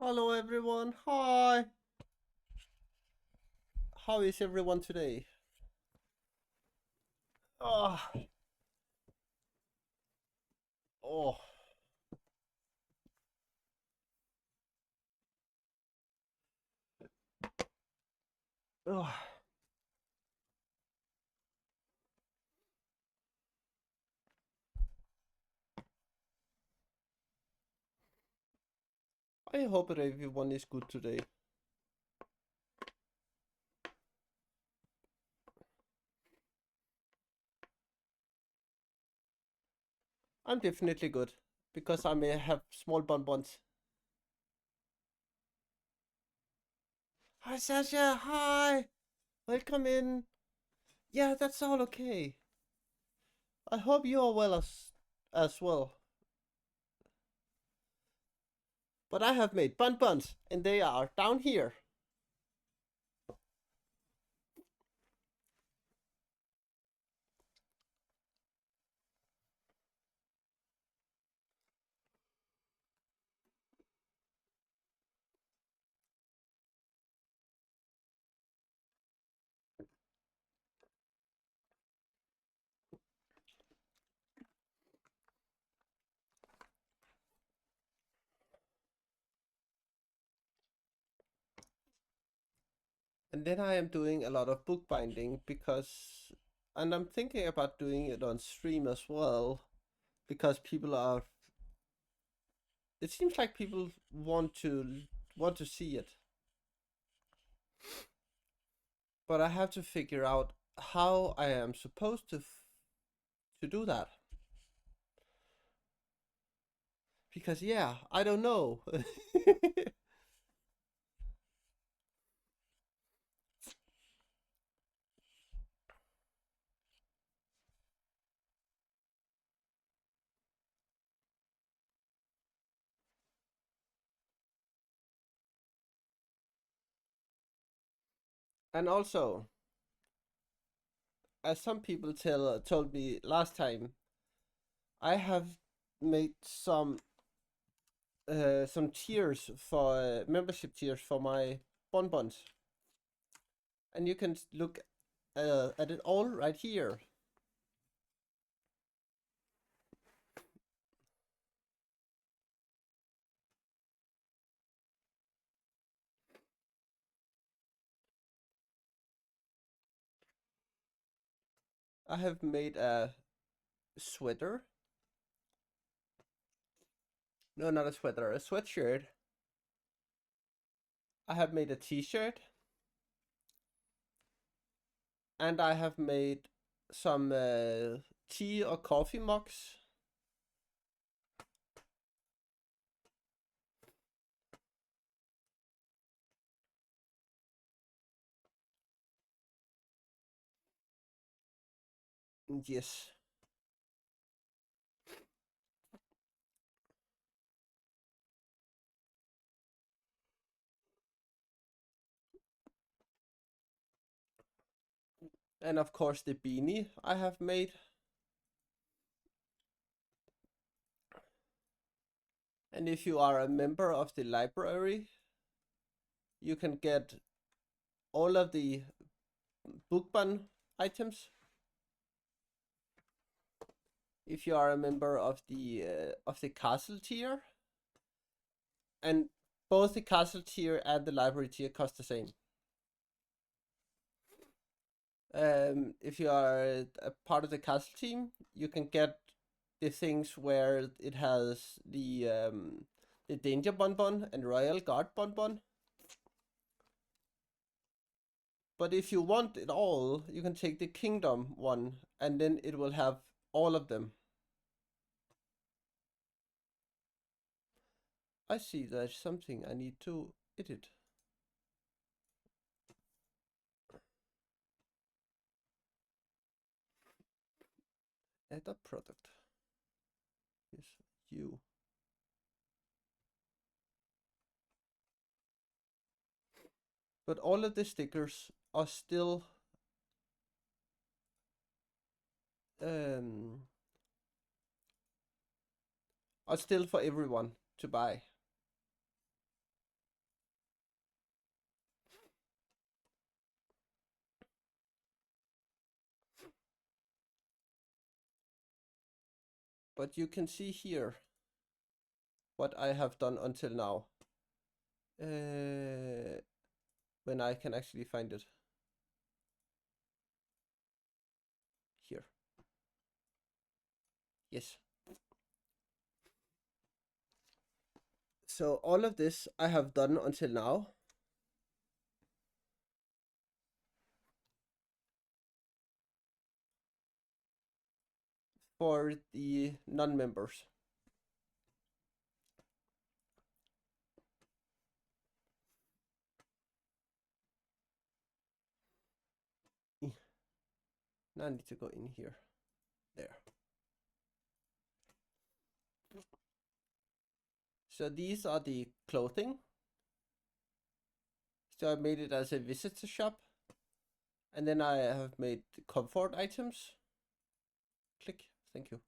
Hello everyone. Hi. How is everyone today? Oh, oh, oh. I hope that everyone is good today. I'm definitely good because I may have small bonbons. Hi Sasha. Hi. Welcome in. Yeah, that's all okay. I hope you are well as well. But I have made bonbons and they are down here. And then I am doing a lot of bookbinding because and I'm thinking about doing it on stream as well because people are it seems like people want to see it, but I have to figure out how I am supposed to do that because yeah, I don't know. And also, as some people told me last time, I have made some tiers for membership tiers for my bonbons, and you can look at it all right here. I have made a sweater. No, not a sweater, a sweatshirt. I have made a t-shirt, and I have made some tea or coffee mugs. Yes. And of course the beanie I have made. And if you are a member of the library, you can get all of the bookban items. If you are a member of the castle tier, and both the castle tier and the library tier cost the same. If you are a part of the castle team, you can get the things where it has the danger bonbon and royal guard bonbon. But if you want it all, you can take the kingdom one, and then it will have all of them. I see there's something I need to edit. Add a product. Yes, you. But all of the stickers um are still for everyone to buy. But you can see here what I have done until now. When I can actually find it. Here. Yes. So all of this I have done until now. For the non-members. Now I need to go in here. There. So these are the clothing. So I made it as a visitor shop. And then I have made comfort items. Click. Thank you.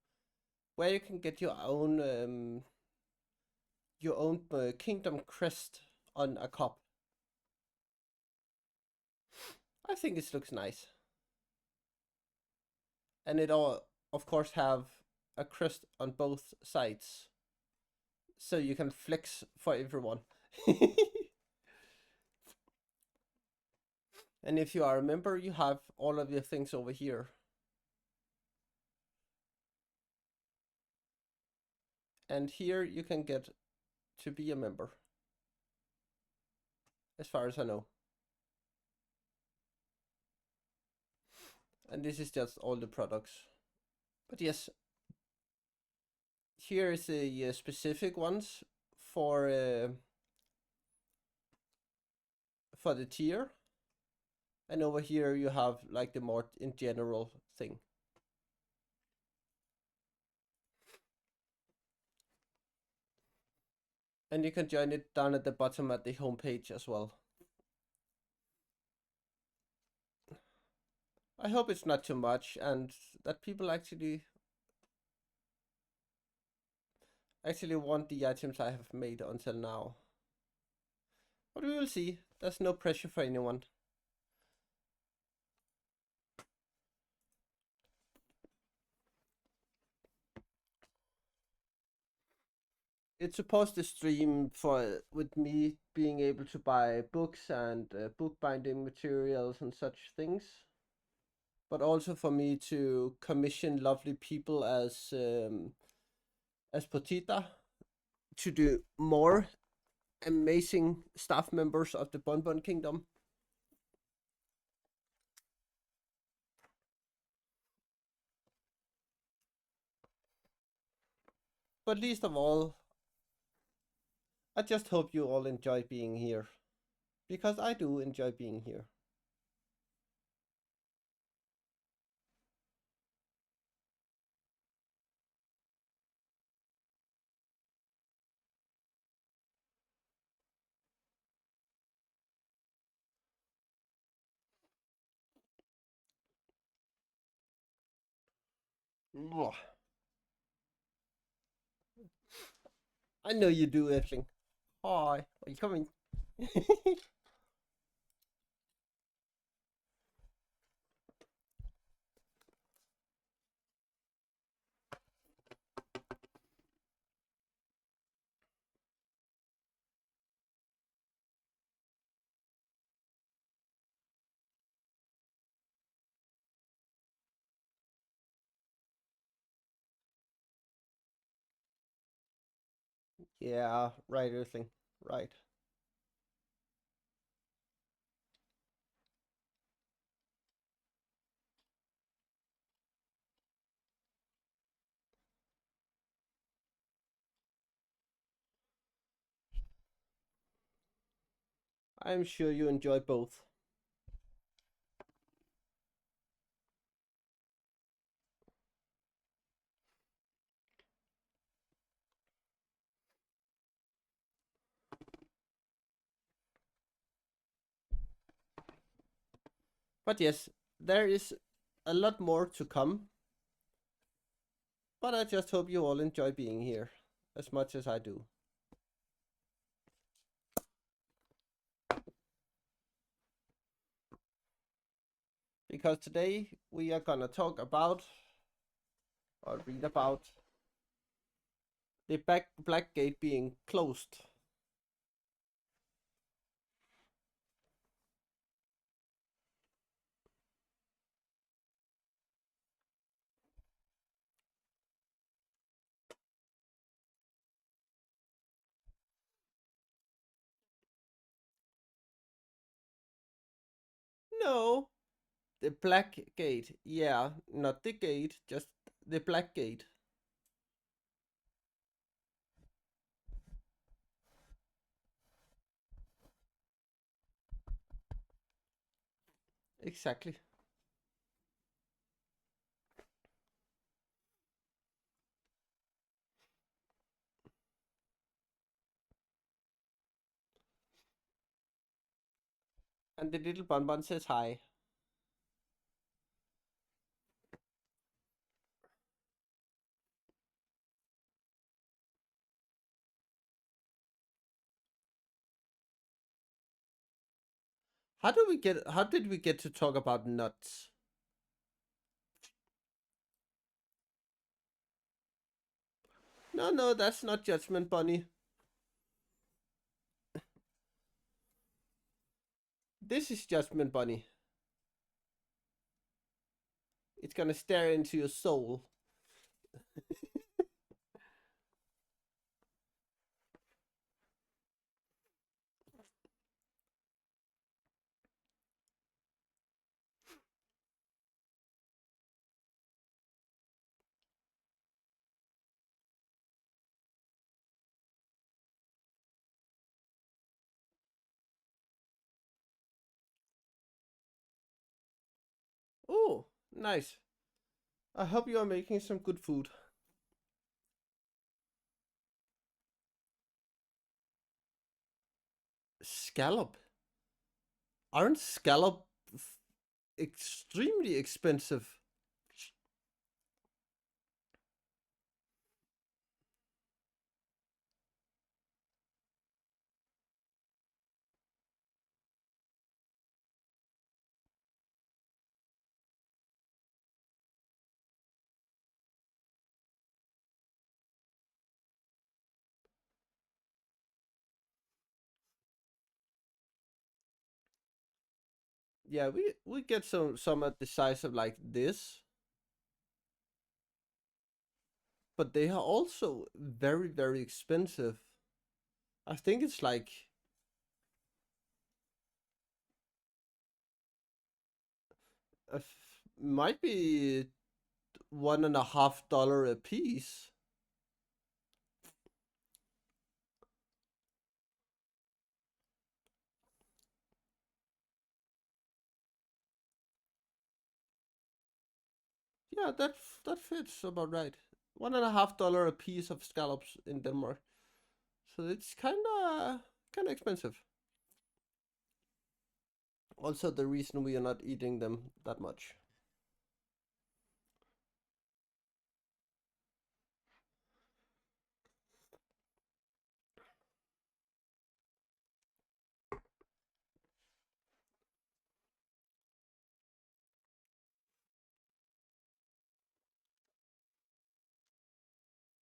Where you can get your own kingdom crest on a cup. I think it looks nice. And it all, of course, have a crest on both sides. So you can flex for everyone. And if you are a member, you have all of your things over here. And here you can get to be a member. As far as I know. And this is just all the products. But yes, here is the specific ones for the tier. And over here you have like the more in general thing. And you can join it down at the bottom at the home page as well. I hope it's not too much and that people actually want the items I have made until now. But we will see. There's no pressure for anyone. It's supposed to stream with me being able to buy books and bookbinding materials and such things. But also for me to commission lovely people as Potita to do more amazing staff members of the Bonbon Kingdom. But least of all, I just hope you all enjoy being here. Because I do enjoy being here. I know you do, Evelyn. Hi, are you coming? Yeah, right, Earthling. Right. I'm sure you enjoy both. But yes, there is a lot more to come. But I just hope you all enjoy being here as much as I do. Because today we are gonna talk about or read about The black gate being closed. No, the black gate. Yeah, not the gate, just the black gate. Exactly. And the little bonbon says hi. How did we get to talk about nuts? No, no, that's not Judgment Bunny. This is Judgment Bunny. It's gonna stare into your soul. Oh, nice. I hope you are making some good food. Scallop. Aren't scallop extremely expensive? Yeah, we get some at the size of like this, but they are also very expensive. I think it's like might be $1.50 a piece. Yeah, that fits about right. $1.50 a piece of scallops in Denmark. So it's kinda expensive. Also the reason we are not eating them that much.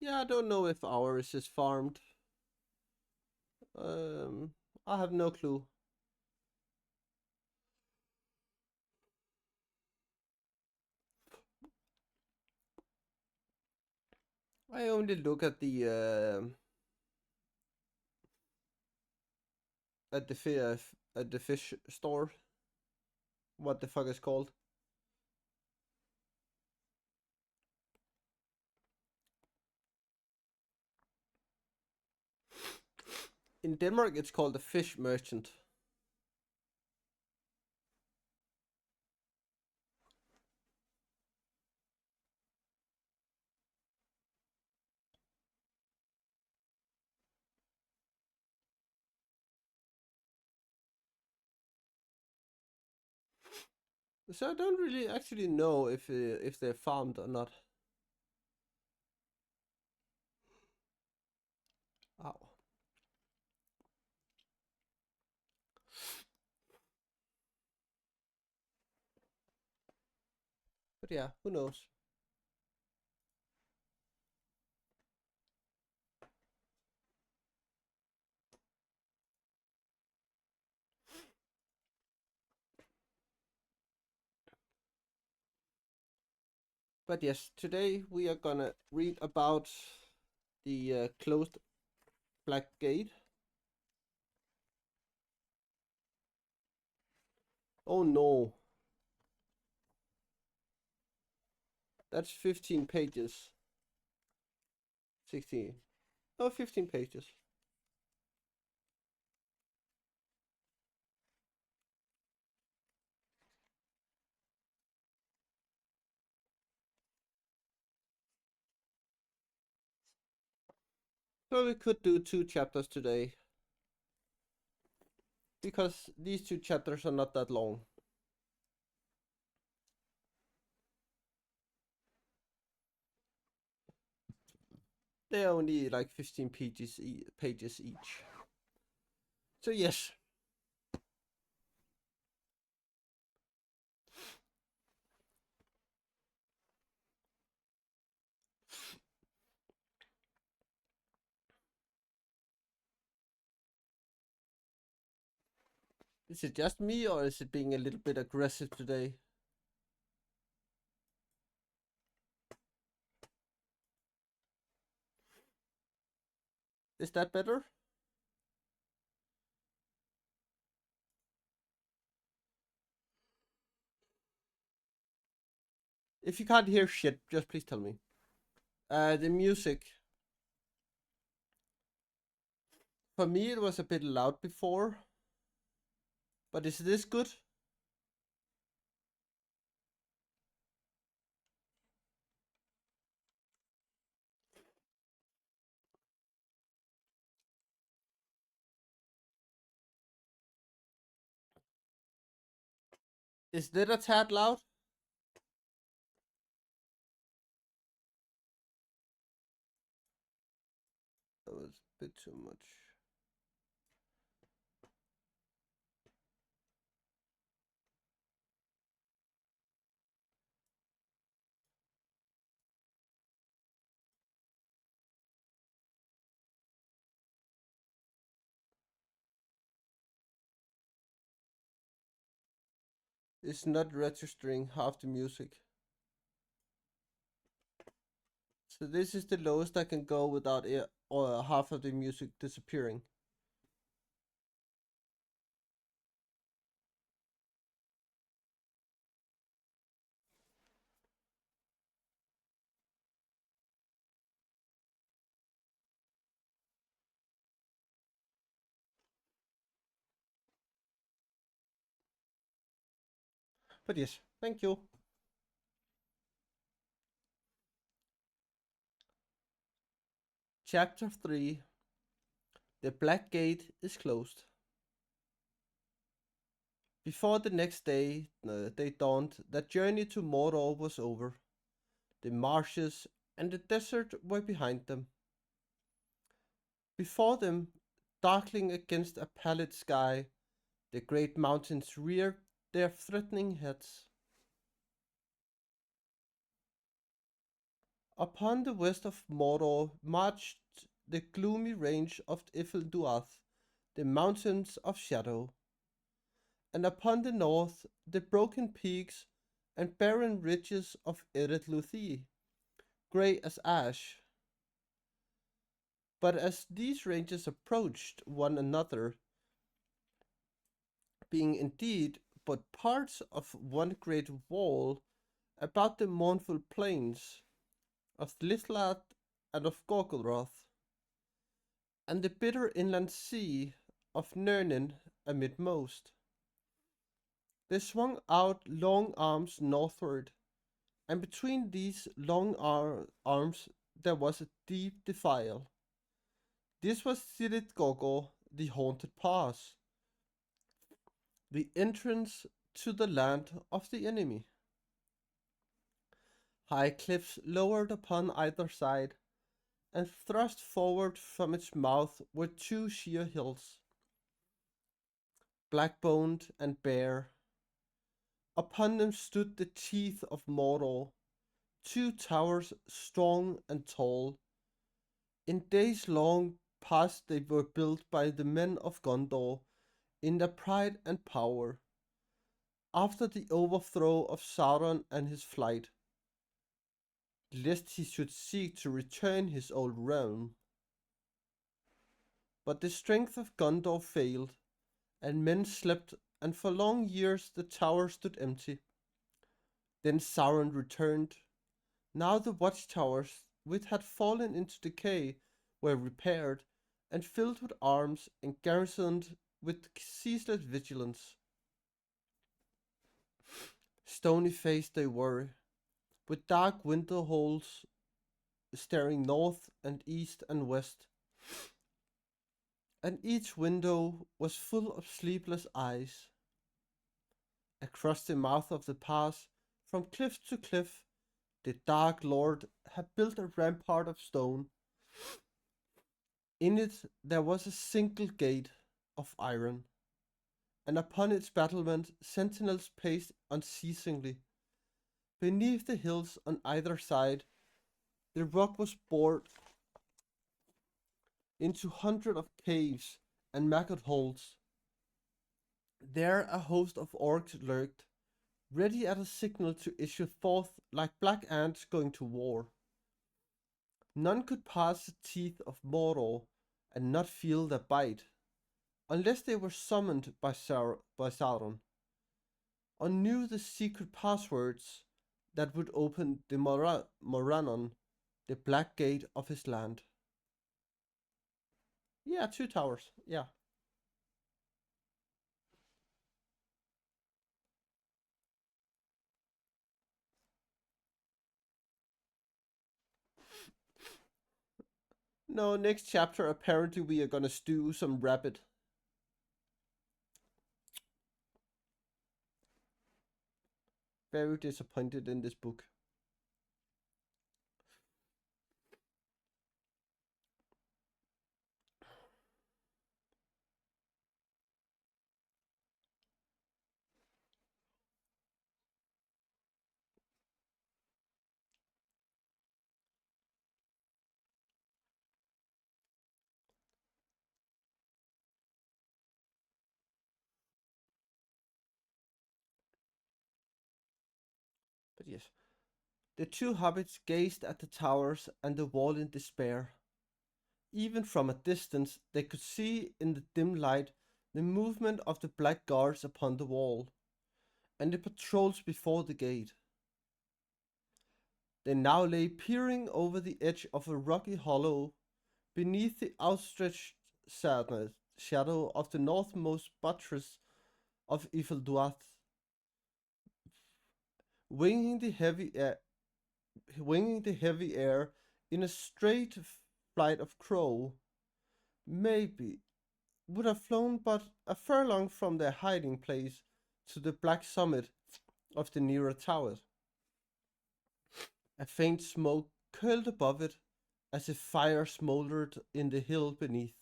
Yeah, I don't know if ours is farmed. Um, I have no clue. I only look at the at the fish store. What the fuck is called? In Denmark, it's called a fish merchant. So I don't really actually know if they're farmed or not. Ow. But yeah, who knows? But yes, today we are gonna read about the closed Black Gate. Oh no, that's 15 pages. 16. No, 15 pages. So we could do 2 chapters today. Because these 2 chapters are not that long. They're only like 15 pages each. So yes. Is it just me or is it being a little bit aggressive today? Is that better? If you can't hear shit, just please tell me. The music. For me, it was a bit loud before. But is this good? Is that a tad loud? That was a bit too much. It's not registering half the music. So this is the lowest I can go without or half of the music disappearing. But yes, thank you. Chapter 3. The Black Gate is closed. Before the next day dawned, that journey to Mordor was over. The marshes and the desert were behind them. Before them, darkling against a pallid sky, the great mountains reared their threatening heads. Upon the west of Mordor marched the gloomy range of Ifilduath, the mountains of shadow, and upon the north the broken peaks and barren ridges of Ered Luthi, grey as ash. But as these ranges approached one another, being indeed but parts of one great wall about the mournful plains of Lithlad and of Gorgoroth, and the bitter inland sea of Nirnin amid most. They swung out long arms northward, and between these long arms there was a deep defile. This was Sirit Gogo, the haunted pass, the entrance to the land of the enemy. High cliffs lowered upon either side, and thrust forward from its mouth were 2 sheer hills, black-boned and bare. Upon them stood the teeth of Mordor, 2 towers strong and tall. In days long past they were built by the men of Gondor in their pride and power, after the overthrow of Sauron and his flight. lest he should seek to return his old realm. But the strength of Gondor failed, and men slept, and for long years the tower stood empty. Then Sauron returned. Now the watchtowers, which had fallen into decay, were repaired and filled with arms and garrisoned with ceaseless vigilance. Stony faced they were, with dark window holes staring north and east and west, and each window was full of sleepless eyes. Across the mouth of the pass, from cliff to cliff, the Dark Lord had built a rampart of stone. In it there was a single gate of iron, and upon its battlement sentinels paced unceasingly. Beneath the hills on either side, the rock was bored into hundreds of caves and maggot holes. There a host of orcs lurked, ready at a signal to issue forth like black ants going to war. None could pass the teeth of Mordor and not feel their bite, unless they were summoned by Sauron, or knew the secret passwords that would open the Morannon, the black gate of his land. Yeah, two towers. Yeah. No, next chapter apparently we are gonna stew some rabbit. Very disappointed in this book. But yes, the two hobbits gazed at the towers and the wall in despair. Even from a distance, they could see in the dim light the movement of the black guards upon the wall, and the patrols before the gate. They now lay peering over the edge of a rocky hollow beneath the outstretched shadow of the northmost buttress of Ifelduath, winging the heavy air, winging the heavy air in a straight flight of crow. Maybe would have flown but a furlong from their hiding place to the black summit of the nearer tower. A faint smoke curled above it as if fire smoldered in the hill beneath.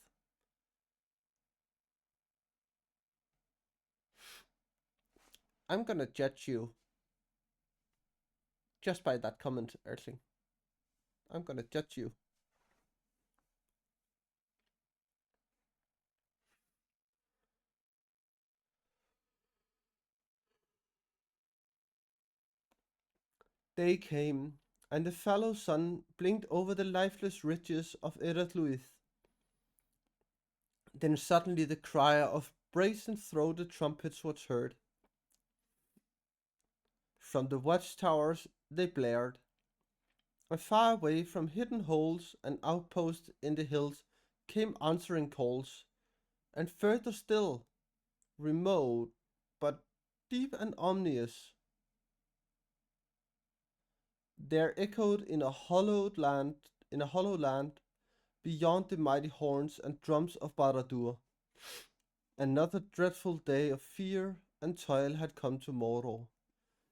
I'm gonna judge you just by that comment, Earthling. I'm gonna judge you. Day came, and the fallow sun blinked over the lifeless ridges of Eretluith. Then suddenly the cry of brazen-throated trumpets was heard. From the watchtowers they blared, and far away from hidden holes and outposts in the hills came answering calls, and further still, remote but deep and ominous, there echoed in a hollow land beyond the mighty horns and drums of Barad-dûr. Another dreadful day of fear and toil had come to Mordor,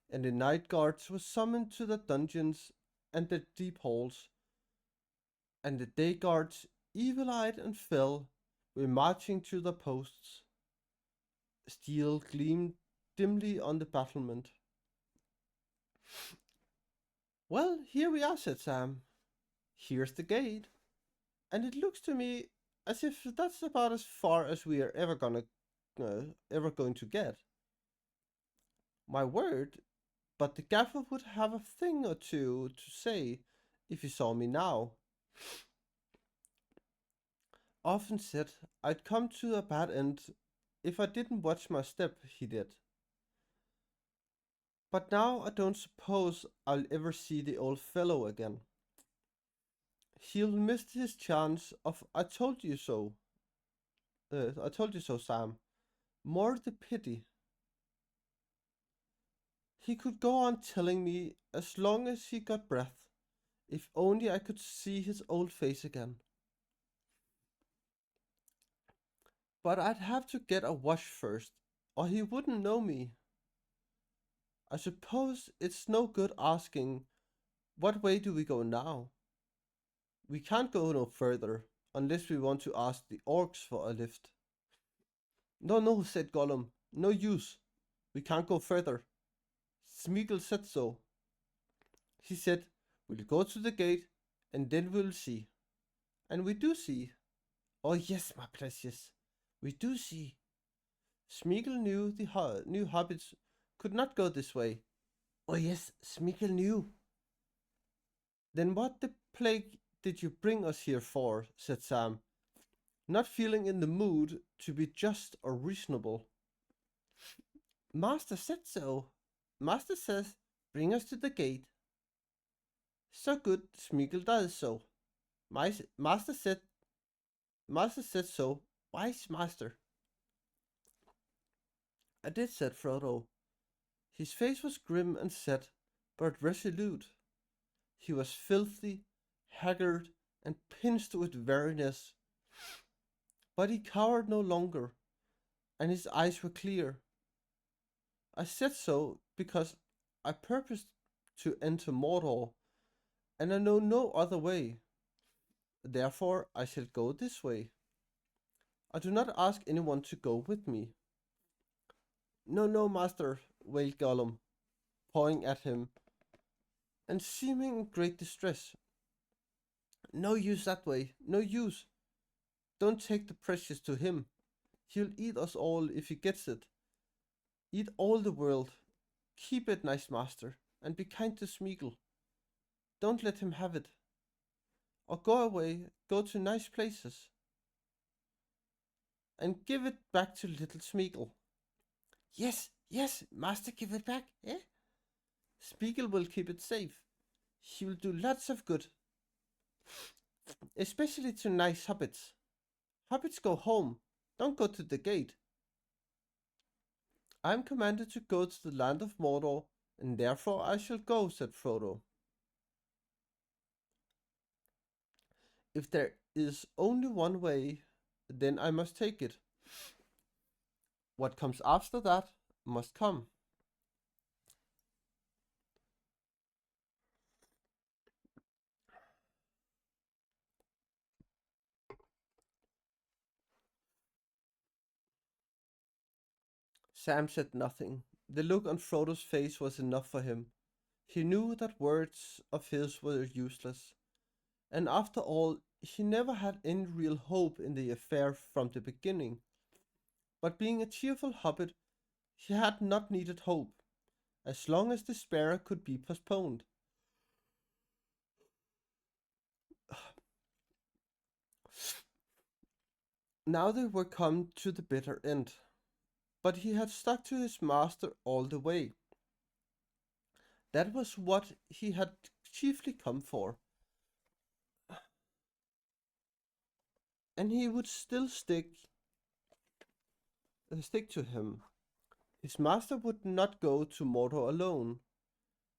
and the night guards were summoned to the dungeons and the deep halls, and the day guards, evil-eyed and fell, were marching to their posts. Steel gleamed dimly on the battlement. Well, here we are, said Sam. Here's the gate. And it looks to me as if that's about as far as we are ever going to get. My word, but the gaffer would have a thing or two to say if he saw me now. Often said I'd come to a bad end if I didn't watch my step, he did. But now I don't suppose I'll ever see the old fellow again. He'll miss his chance of I told you so, Sam. More the pity. He could go on telling me as long as he got breath. If only I could see his old face again. But I'd have to get a wash first, or he wouldn't know me. I suppose it's no good asking, what way do we go now? We can't go no further, unless we want to ask the orcs for a lift. No, no, said Gollum. No use. We can't go further. Smeagol said so. He said, we'll go to the gate, and then we'll see. And we do see. Oh yes, my precious. We do see. Smeagol knew the new hobbits could not go this way. Oh yes, Smeagol knew. Then what the plague did you bring us here for? Said Sam, not feeling in the mood to be just or reasonable. Master said so. Master says, bring us to the gate. So good, Smeagol does so. My master said so. Wise master. I did, said Frodo. His face was grim and set, but resolute. He was filthy, haggard, and pinched with weariness. But he cowered no longer, and his eyes were clear. I said so because I purposed to enter Mordor, and I know no other way. Therefore I shall go this way. I do not ask anyone to go with me. No, no, master, wailed Gollum, pawing at him, and seeming in great distress. No use that way, no use. Don't take the precious to him. He'll eat us all if he gets it. Eat all the world. Keep it, nice master, and be kind to Smeagol. Don't let him have it. Or go away, go to nice places, and give it back to little Smeagol. Yes, yes, master, give it back, eh? Smeagol will keep it safe. He will do lots of good, especially to nice hobbits. Hobbits go home, don't go to the gate. I am commanded to go to the land of Mordor, and therefore I shall go, said Frodo. If there is only one way, then I must take it. What comes after that must come. Sam said nothing. The look on Frodo's face was enough for him. He knew that words of his were useless, and after all, he never had any real hope in the affair from the beginning. But being a cheerful hobbit, he had not needed hope, as long as despair could be postponed. Now they were come to the bitter end, but he had stuck to his master all the way. That was what he had chiefly come for, and he would still stick to him. His master would not go to Mordor alone.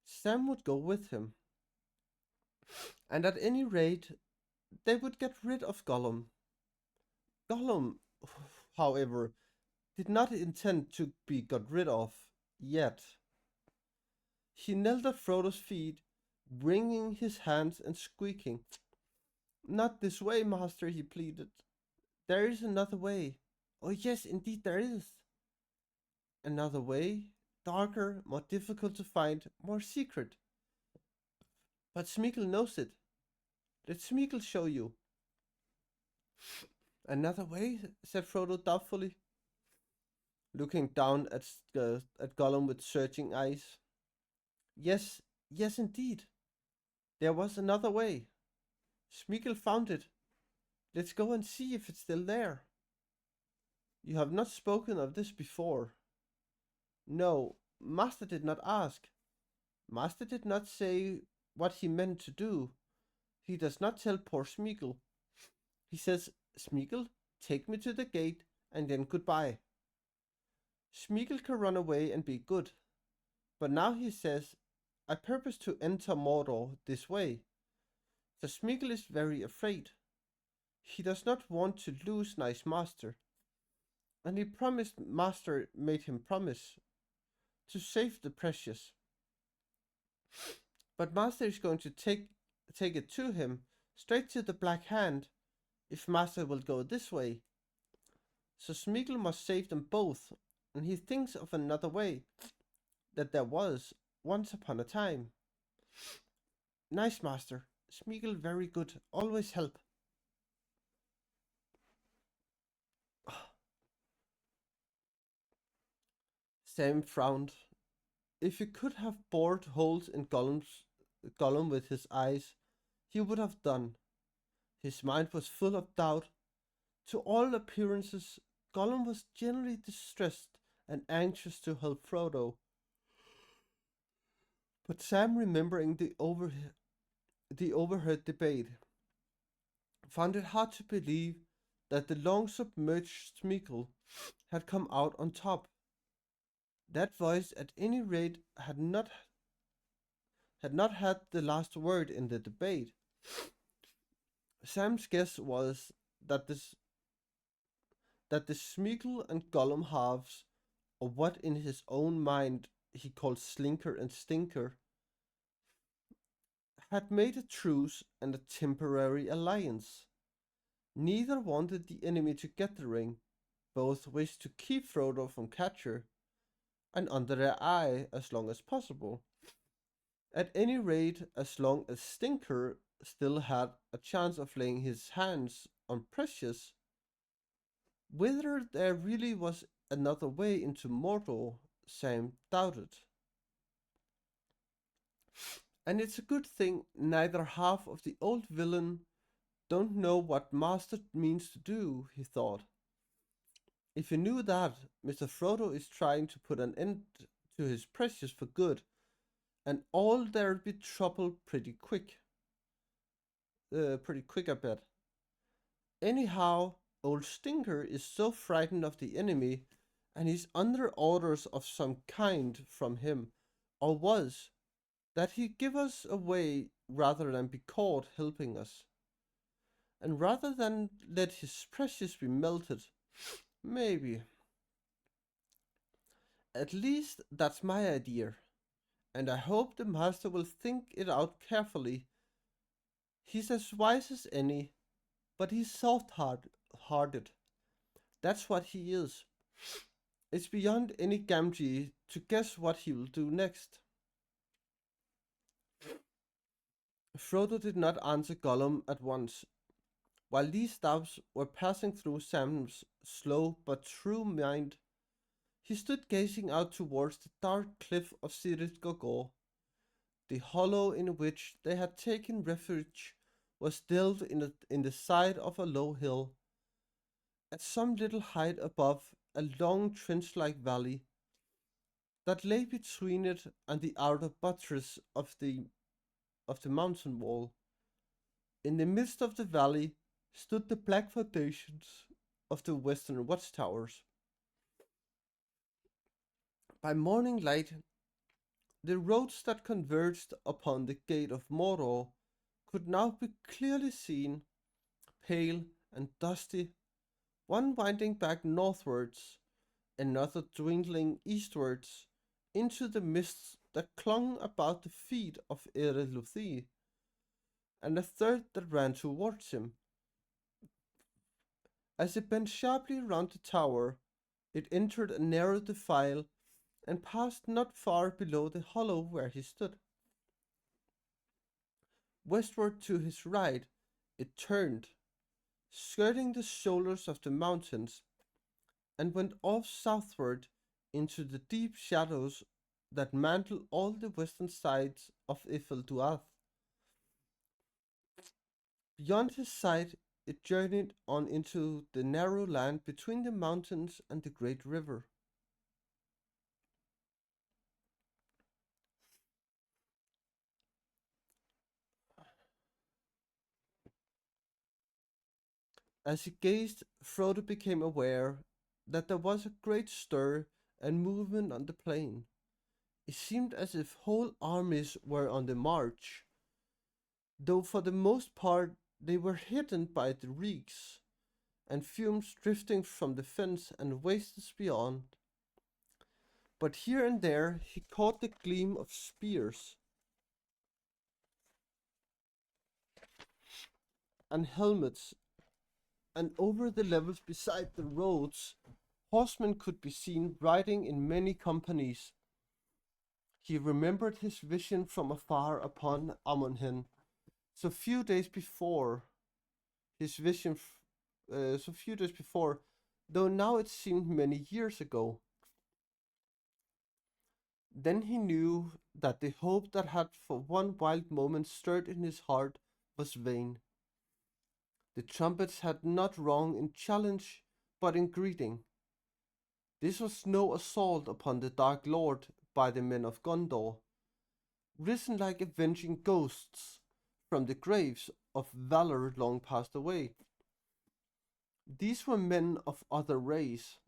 Sam would go with him, and at any rate they would get rid of Gollum. Gollum, however, did not intend to be got rid of yet. He knelt at Frodo's feet, wringing his hands and squeaking. Not this way, master, he pleaded. There is another way. Oh yes, indeed there is. Another way, darker, more difficult to find, more secret. But Smeagol knows it. Let Smeagol show you. Another way, said Frodo doubtfully, looking down at Gollum with searching eyes. Yes, yes, indeed. There was another way. Smeagol found it. Let's go and see if it's still there. You have not spoken of this before. No, Master did not ask. Master did not say what he meant to do. He does not tell poor Smeagol. He says, Smeagol, take me to the gate, and then goodbye. Smeagol can run away and be good. But now he says, I purpose to enter Mordor this way. For Smeagol is very afraid. He does not want to lose nice Master. And he promised Master made him promise to save the precious. But Master is going to take it to him, straight to the Black Hand, if Master will go this way. So Smeagol must save them both, and he thinks of another way that there was once upon a time. Nice Master, Smeagol very good, always help. Sam frowned. If he could have bored holes in Gollum with his eyes, he would have done. His mind was full of doubt. To all appearances, Gollum was generally distressed and anxious to help Frodo. But Sam, remembering the overheard debate, found it hard to believe that the long submerged Smeagol had come out on top. That voice, at any rate, had not had the last word in the debate. Sam's guess was that the Smeagol and Gollum halves of what in his own mind he called Slinker and Stinker had made a truce and a temporary alliance. Neither wanted the enemy to get the ring, both wished to keep Frodo from capture and under their eye as long as possible. At any rate, as long as Stinker still had a chance of laying his hands on Precious, whether there really was another way into Mordor, Sam doubted. And it's a good thing neither half of the old villain don't know what Master means to do, he thought. If he knew that, Mr. Frodo is trying to put an end to his Precious for good, and all there'd be trouble pretty quick. Pretty quick, I bet. Anyhow, old Stinker is so frightened of the enemy, and he's under orders of some kind from him, or was, that he'd give us away rather than be caught helping us. And rather than let his precious be melted, maybe. At least that's my idea, and I hope the master will think it out carefully. He's as wise as any, but he's soft-hearted. That's what he is. It's beyond any Gamgee to guess what he will do next. Frodo did not answer Gollum at once. While these doubts were passing through Sam's slow but true mind, he stood gazing out towards the dark cliff of Cirith Gogor. The hollow in which they had taken refuge was delved in the side of a low hill. At some little height above a long trench-like valley that lay between it and the outer buttress of the mountain wall. In the midst of the valley stood the black foundations of the western watchtowers. By morning light, the roads that converged upon the gate of Mordor could now be clearly seen, pale and dusty, one winding back northwards, another dwindling eastwards into the mists that clung about the feet of Ereluthi, and a third that ran towards him. As it bent sharply round the tower, it entered a narrow defile and passed not far below the hollow where he stood. Westward to his right it turned, skirting the shoulders of the mountains, and went off southward into the deep shadows that mantle all the western sides of Eiffel Duath. Beyond his sight, it journeyed on into the narrow land between the mountains and the great river. As he gazed, Frodo became aware that there was a great stir and movement on the plain. It seemed as if whole armies were on the march, though for the most part they were hidden by the reeks and fumes drifting from the fens and wastes beyond. But here and there he caught the gleam of spears and helmets, and over the levels beside the roads, horsemen could be seen riding in many companies. He remembered his vision from afar upon Amonhen, so few days before, his vision, so few days before, though now it seemed many years ago. Then he knew that the hope that had for one wild moment stirred in his heart was vain. The trumpets had not wrong in challenge, but in greeting. This was no assault upon the Dark Lord by the men of Gondor, risen like avenging ghosts from the graves of valor long passed away. These were men of other race,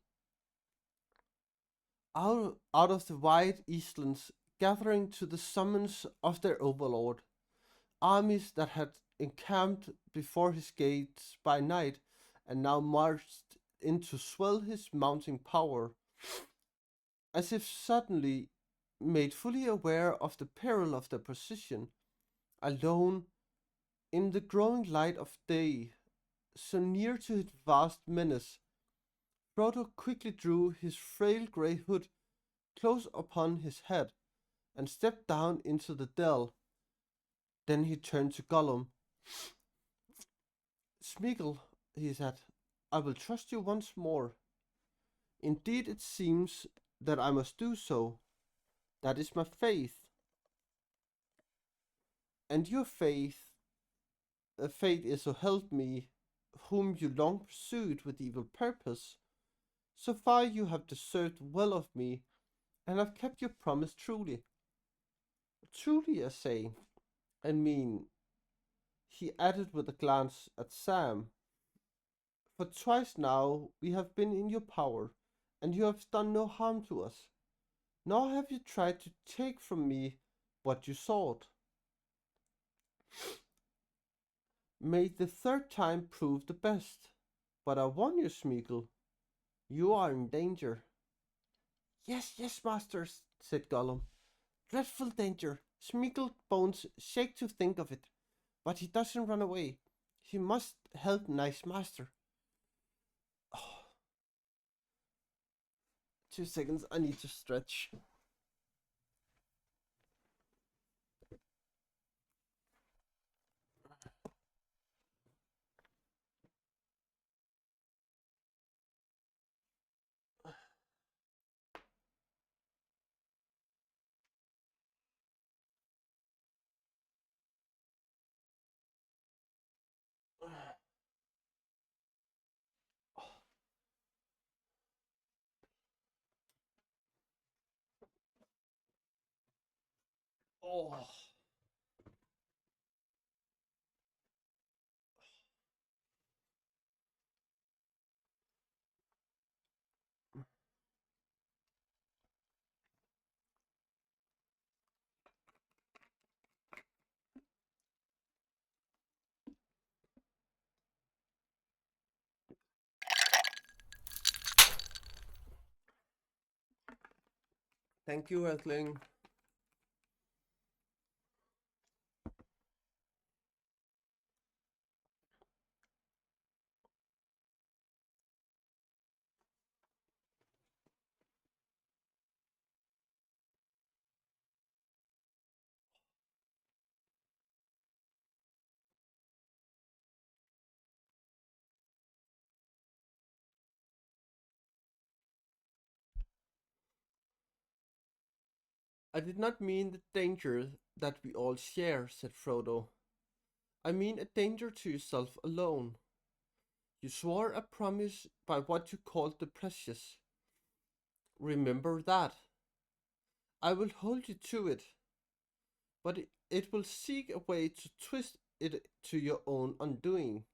out of the wide eastlands, gathering to the summons of their overlord, armies that had encamped before his gates by night and now marched in to swell his mounting power, as if suddenly made fully aware of the peril of their position, alone in the growing light of day, so near to its vast menace. Frodo quickly drew his frail grey hood close upon his head and stepped down into the dell. Then he turned to Gollum. Smeagol, he said, I will trust you once more. Indeed, it seems that I must do so. That is my faith. And your fate is so help me, whom you long pursued with evil purpose. So far you have deserved well of me, and have kept your promise truly. Truly, I say, and mean, he added with a glance at Sam, for twice now we have been in your power, and you have done no harm to us, nor have you tried to take from me what you sought. May the third time prove the best. But I warn you, Smeagol, you are in danger. Yes, yes, masters, said Gollum. Dreadful danger. Smeagol bones shake to think of it. But he doesn't run away. He must help nice master. Oh, 2 seconds, I need to stretch. Oh. Thank you, Earthling. I did not mean the danger that we all share, said Frodo. I mean a danger to yourself alone. You swore a promise by what you called the precious. Remember that. I will hold you to it, but it will seek a way to twist it to your own undoing.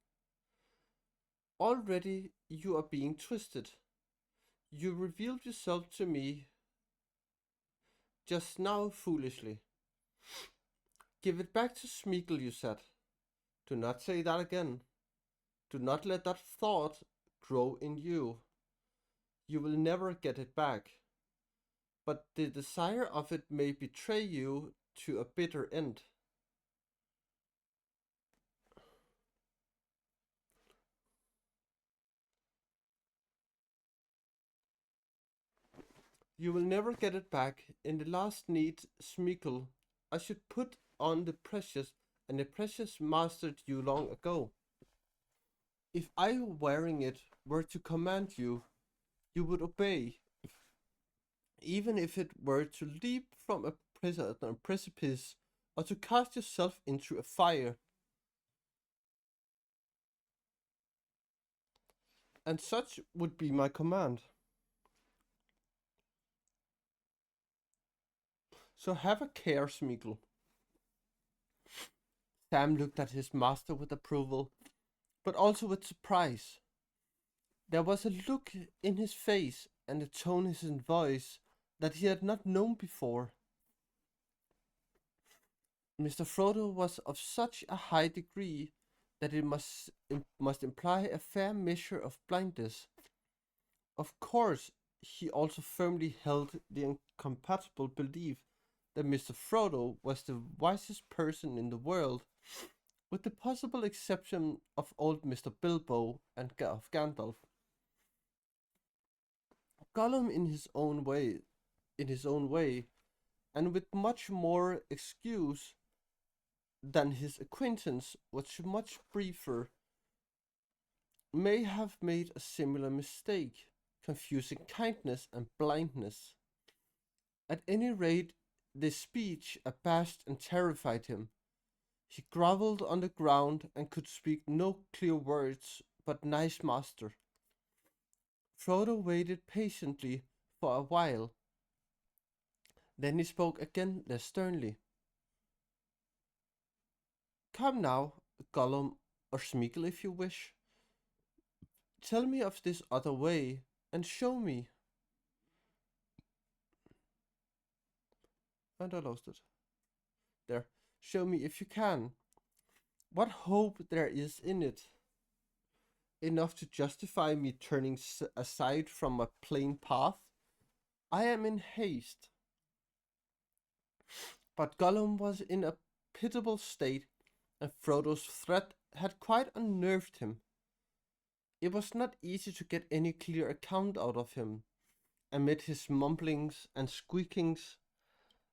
Already you are being twisted. You revealed yourself to me just now foolishly. Give it back to Smeagol, you said. Do not say that again. Do not let that thought grow in you. You will never get it back. But the desire of it may betray you to a bitter end. You will never get it back. In the last need, Smeagol, I should put on the precious, and the precious mastered you long ago. If I wearing it were to command you, you would obey, even if it were to leap from a precipice or to cast yourself into a fire. And such would be my command. So have a care, Smeagol. Sam looked at his master with approval, but also with surprise. There was a look in his face and a tone in his voice that he had not known before. Mr. Frodo was of such a high degree that it must imply a fair measure of blindness. Of course, he also firmly held the incompatible belief that Mr. Frodo was the wisest person in the world, with the possible exception of old Mr. Bilbo and of Gandalf. Gollum in his own way, and with much more excuse than his acquaintance was much briefer, may have made a similar mistake, confusing kindness and blindness. At any rate, this speech abashed and terrified him. He grovelled on the ground and could speak no clear words, but nice master. Frodo waited patiently for a while. Then he spoke again less sternly. Come now, Gollum, or Smeagol if you wish. Tell me of this other way, and show me. And I lost it. There, show me if you can. What hope there is in it. Enough to justify me turning aside from a plain path? I am in haste. But Gollum was in a pitiable state, and Frodo's threat had quite unnerved him. It was not easy to get any clear account out of him, amid his mumblings and squeakings,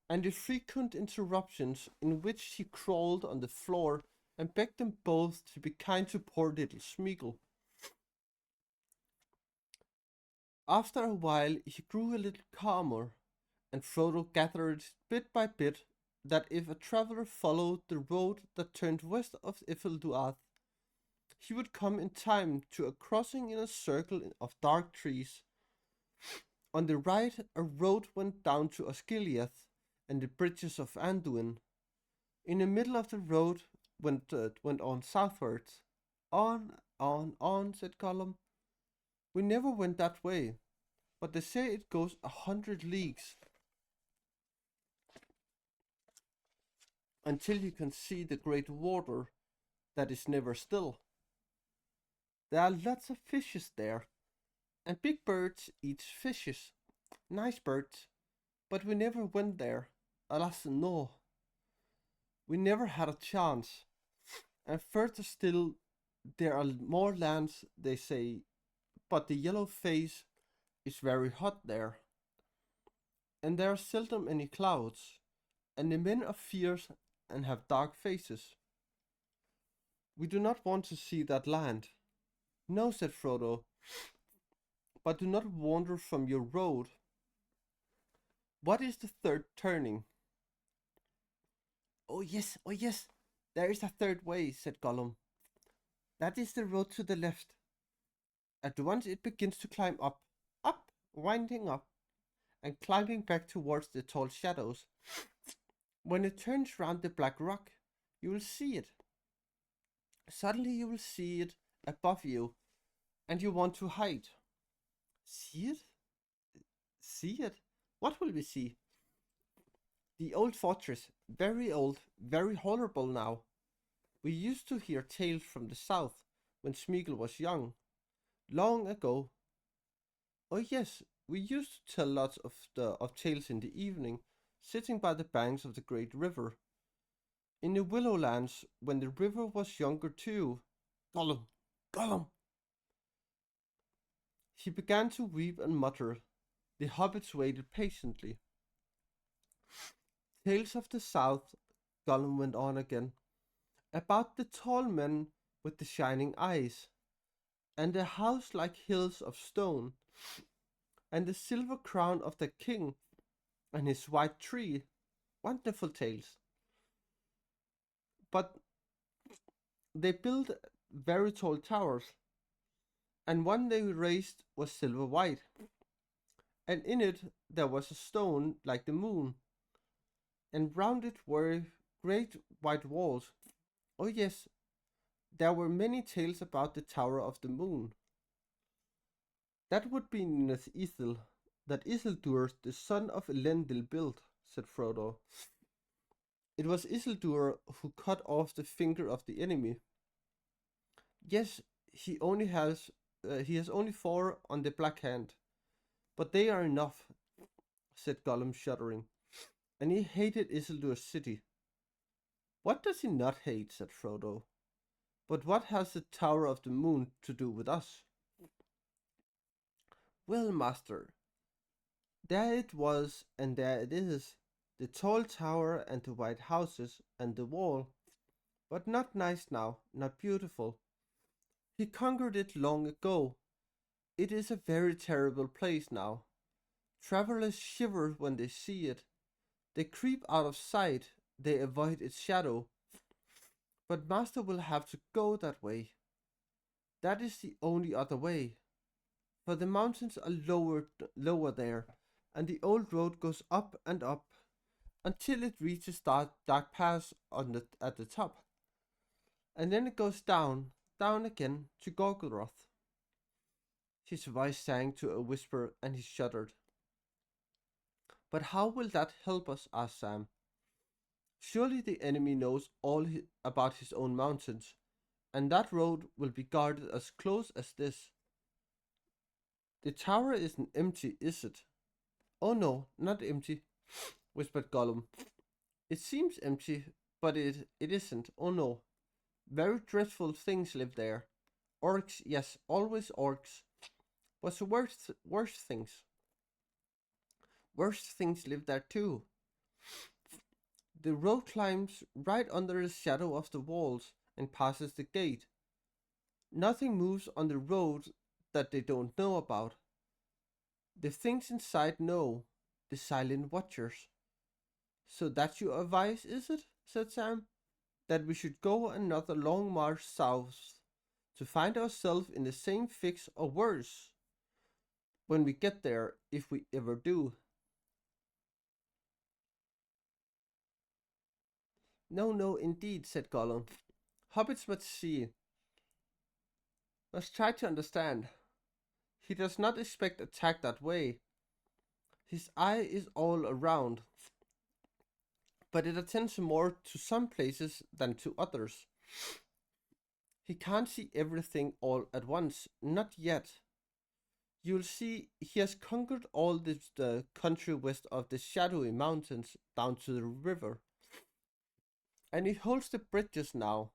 and the frequent interruptions in which he crawled on the floor and begged them both to be kind to poor little Smeagol. After a while he grew a little calmer, and Frodo gathered bit by bit that if a traveller followed the road that turned west of Isilduath, he would come in time to a crossing in a circle of dark trees. On the right, a road went down to Osgiliath and the bridges of Anduin. In the middle of the road went on southwards. On, said Gollum. We never went that way, but they say it goes 100 leagues until you can see the great water that is never still. There are lots of fishes there, and big birds eat fishes. Nice birds, but we never went there. Alas, no. We never had a chance. And further still, there are more lands, they say, but the yellow face is very hot there. And there are seldom any clouds, and the men are fierce and have dark faces. We do not want to see that land. No, said Frodo, but do not wander from your road. What is the third turning? Oh yes, there is a third way, said Gollum. That is the road to the left. At once it begins to climb up, winding up, and climbing back towards the tall shadows. When it turns round the black rock, you will see it. Suddenly you will see it above you, and you want to hide. See it? See it? What will we see? The old fortress, very old, very horrible now. We used to hear tales from the south when Smeagol was young, long ago. Oh yes, we used to tell lots of tales in the evening, sitting by the banks of the great river. In the Willowlands, when the river was younger too. Gollum, Gollum! He began to weep and mutter. The hobbits waited patiently. Tales of the South, Gollum went on again, about the tall men with the shining eyes, and the house like hills of stone, and the silver crown of the king, and his white tree. Wonderful tales. But they built very tall towers, and one they raised was silver white, and in it there was a stone like the moon, and round it were great white walls. Oh yes, there were many tales about the Tower of the Moon. That would be Nina's Ithil, that Isildur, the son of Elendil, built, said Frodo. It was Isildur who cut off the finger of the enemy. Yes, he has only four on the black hand, but they are enough, said Gollum, shuddering. And he hated Isildur's city. What does he not hate? Said Frodo. But what has the Tower of the Moon to do with us? Well, master, there it was, and there it is, the tall tower and the white houses and the wall, but not nice now, not beautiful. He conquered it long ago. It is a very terrible place now. Travelers shiver when they see it. They creep out of sight, they avoid its shadow. But master will have to go that way. That is the only other way, for the mountains are lower there, and the old road goes up and up until it reaches dark pass at the top, and then it goes down again to Gorgoroth. His voice sank to a whisper, and he shuddered. But how will that help us? Asked Sam. Surely the enemy knows about his own mountains, and that road will be guarded as close as this. The tower isn't empty, is it? Oh no, not empty, whispered Gollum. It seems empty, but it isn't. Oh no. Very dreadful things live there. Orcs, yes, always orcs. But the worst things. Worst things live there too. The road climbs right under the shadow of the walls and passes the gate. Nothing moves on the road that they don't know about. The things inside know, the silent watchers. So that's your advice, is it? Said Sam. That we should go another long march south to find ourselves in the same fix or worse when we get there, if we ever do. No, no, indeed, said Gollum. Hobbits must see, must try to understand. He does not expect attack that way. His eye is all around, but it attends more to some places than to others. He can't see everything all at once, not yet. You'll see he has conquered all the country west of the shadowy mountains down to the river. And he holds the bridges now.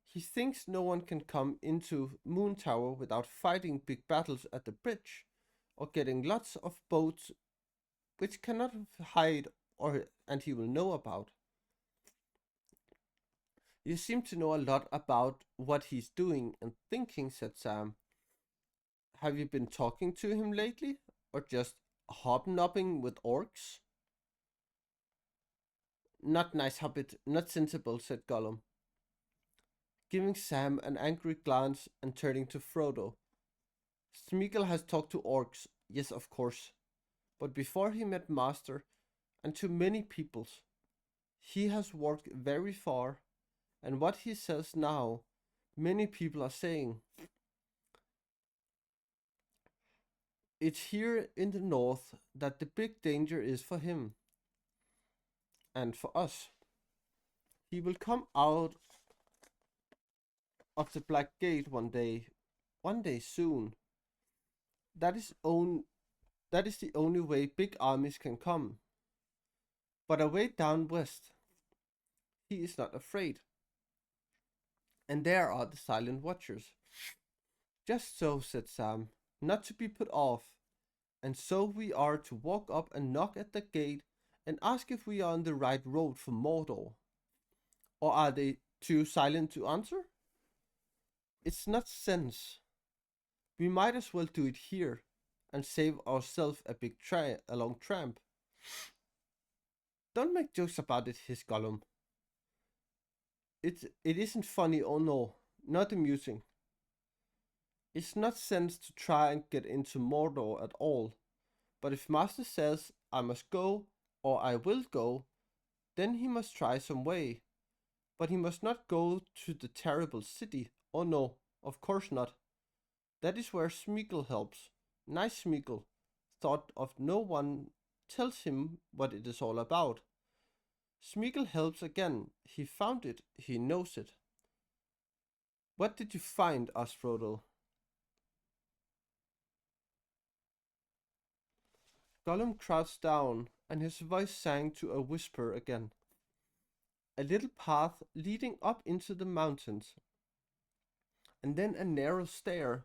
He thinks no one can come into Moon Tower without fighting big battles at the bridge, or getting lots of boats which cannot hide and he will know about. You seem to know a lot about what he's doing and thinking, said Sam. Have you been talking to him lately, or just hobnobbing with orcs? Not nice, Hobbit, not sensible, said Gollum, giving Sam an angry glance and turning to Frodo. Smeagol has talked to orcs, yes, of course, but before he met Master, and to many peoples, he has walked very far, and what he says now, many people are saying. It's here in the north that the big danger is for him and for us. He will come out of the Black Gate one day soon. That is own that is the only way big armies can come. But away down west, he is not afraid. And there are the silent watchers. Just so, said Sam, not to be put off. And so we are to walk up and knock at the gate and ask if we are on the right road for Mordor. Or are they too silent to answer? It's not sense. We might as well do it here and save ourselves a long tramp. Don't make jokes about it, hissed Gollum. It isn't funny or no, not amusing. It's not sense to try and get into Mordor at all. But if Master says I must go or I will go, then he must try some way. But he must not go to the terrible city. Oh no, of course not. That is where Smeagol helps. Nice Smeagol, thought of no one tells him what it is all about. Smeagol helps again. He found it. He knows it. What did you find? Asked Frodo. Gollum crouched down, and his voice sank to a whisper again. A little path leading up into the mountains, and then a narrow stair,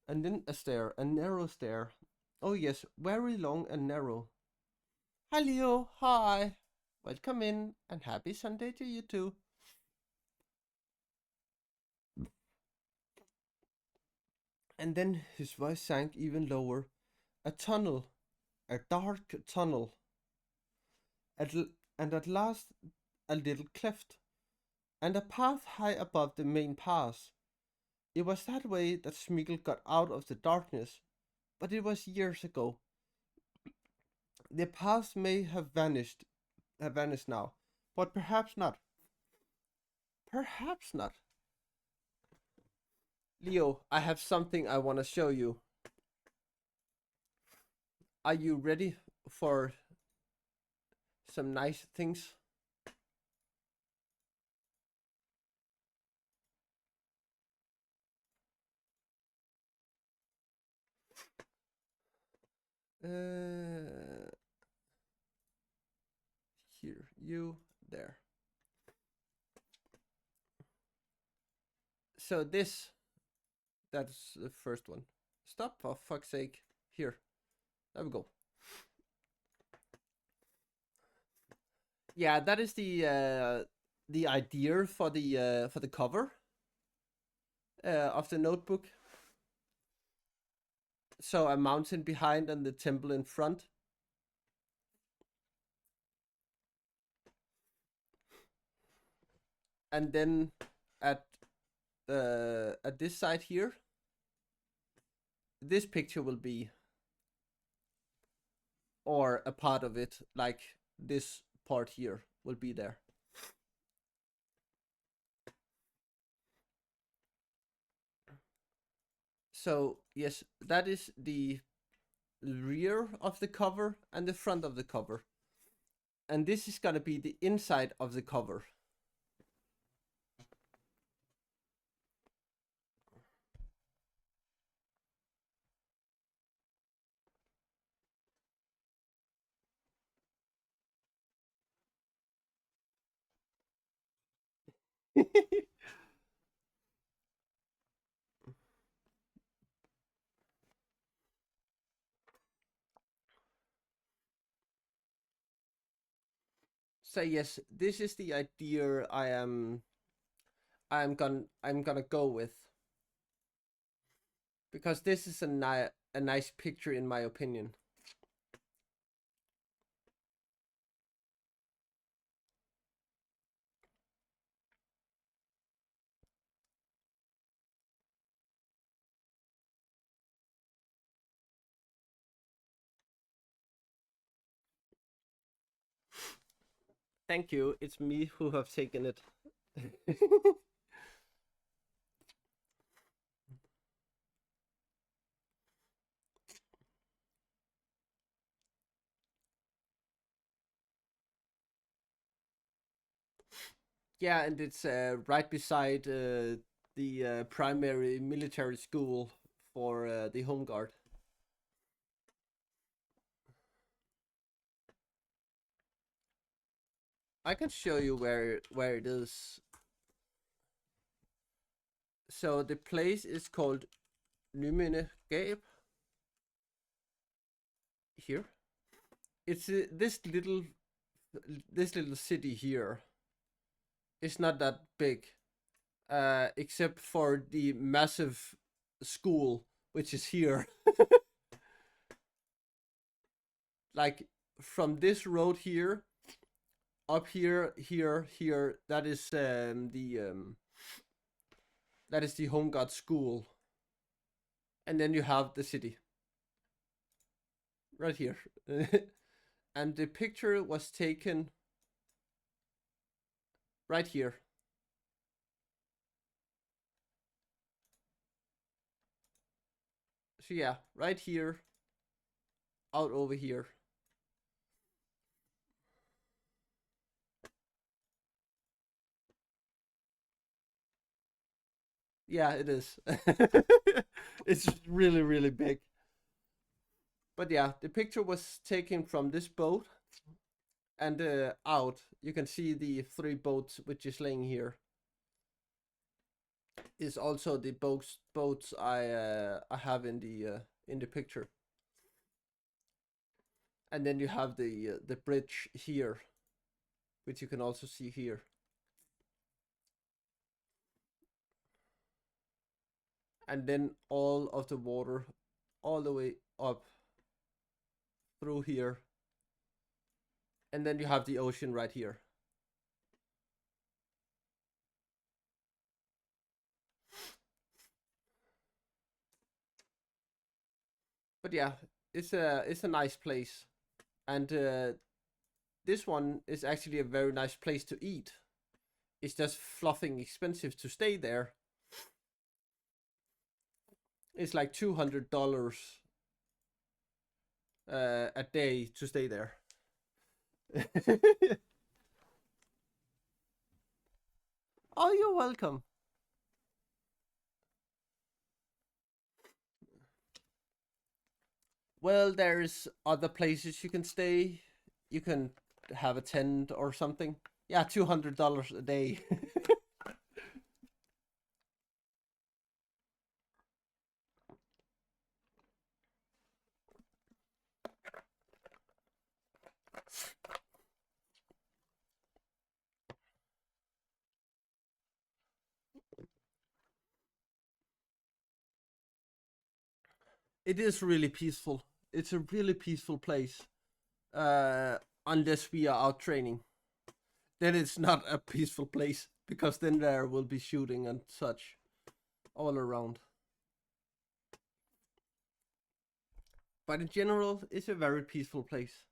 and then a narrow stair. Oh yes, very long and narrow. Hi Leo, hi. Welcome in, and happy Sunday to you too. And then his voice sank even lower. A tunnel, a dark tunnel. And at last a little cleft, and a path high above the main pass. It was that way that Smeagol got out of the darkness, but it was years ago. The path may have vanished now, but perhaps not. Perhaps not. Leo, I have something I want to show you. Are you ready for some nice things? Here, you, there. So that's the first one. Stop, for fuck's sake. Here, there we go. Yeah, that is the idea for the cover of the notebook. So a mountain behind and the temple in front. And then at this side here, this picture will be, or a part of it, like this part here will be there. So yes, that is the rear of the cover and the front of the cover. And this is gonna be the inside of the cover. So yes, this is the idea I'm gonna go with, because this is a nice picture in my opinion. Thank you. It's me who have taken it. Yeah, and it's right beside the primary military school for the Home Guard. I can show you where it is. So the place is called Nymene Gab. Here, it's this little city here. It's not that big, except for the massive school which is here. Like from this road here up here, here. That is the Home Guard school, and then you have the city right here. And the picture was taken right here. So yeah, right here, out over here. Yeah, it is. It's really, really big. But yeah, the picture was taken from this boat and out. You can see the three boats which is laying here. Is also the boats I have in the picture. And then you have the bridge here, which you can also see here. And then all of the water all the way up through here. And then you have the ocean right here. But yeah, it's a nice place. And this one is actually a very nice place to eat. It's just fluffing expensive to stay there. It's like $200 a day to stay there. Oh, you're welcome. Well, there's other places you can stay. You can have a tent or something. Yeah, $200 a day. It is really peaceful. It's a really peaceful place. Uh, unless we are out training, then it's not a peaceful place because then there will be shooting and such all around. But in general, it's a very peaceful place.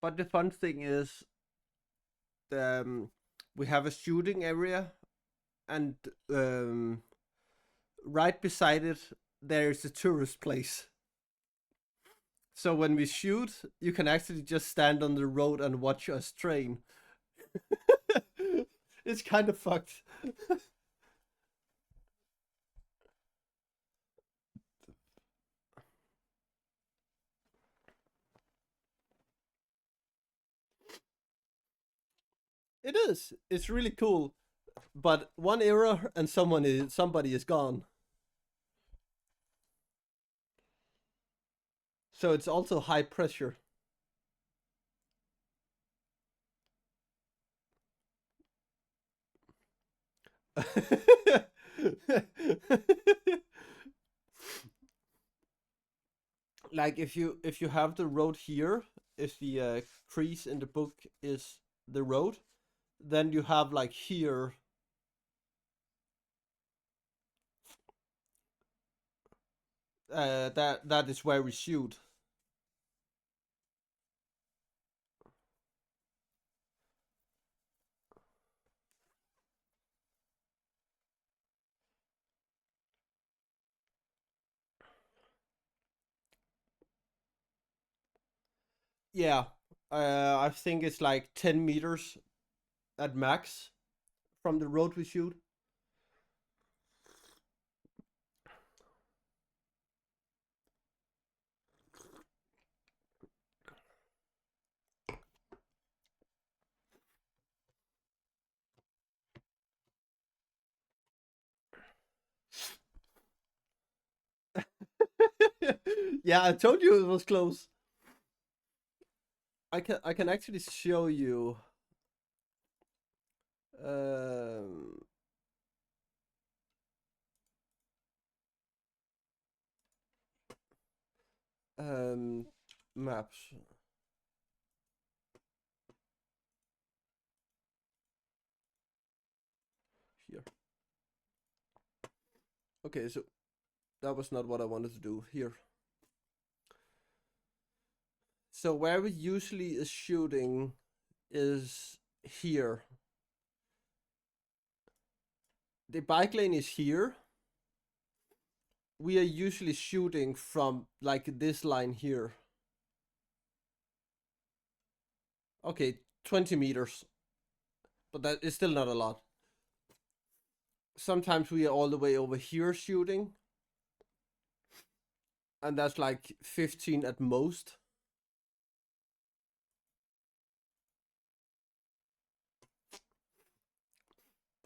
But the fun thing is, we have a shooting area, and right beside it, there's a tourist place. So when we shoot, you can actually just stand on the road and watch us train. It's kind of fucked. It is. It's really cool. But one error and somebody is gone. So it's also high pressure. Like if you have the road here, if the crease in the book is the road, then you have like here That is where we shoot. Yeah, I think it's like 10 meters at max from the road we shoot. Yeah, I told you it was close. I can actually show you. Um, um, Maps here. Okay, so that was not what I wanted to do here. So where we usually is shooting is here. The bike lane is here. We are usually shooting from like this line here. Okay, 20 meters. But that is still not a lot. Sometimes we are all the way over here shooting. And that's like 15 at most.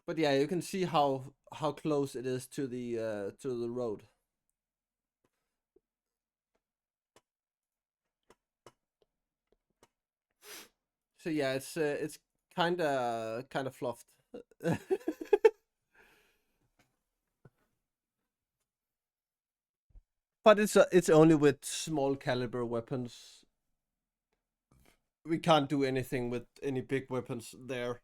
But yeah, you can see how close it is to the road. So yeah, it's kind of fluffed. But it's only with small caliber weapons. We can't do anything with any big weapons there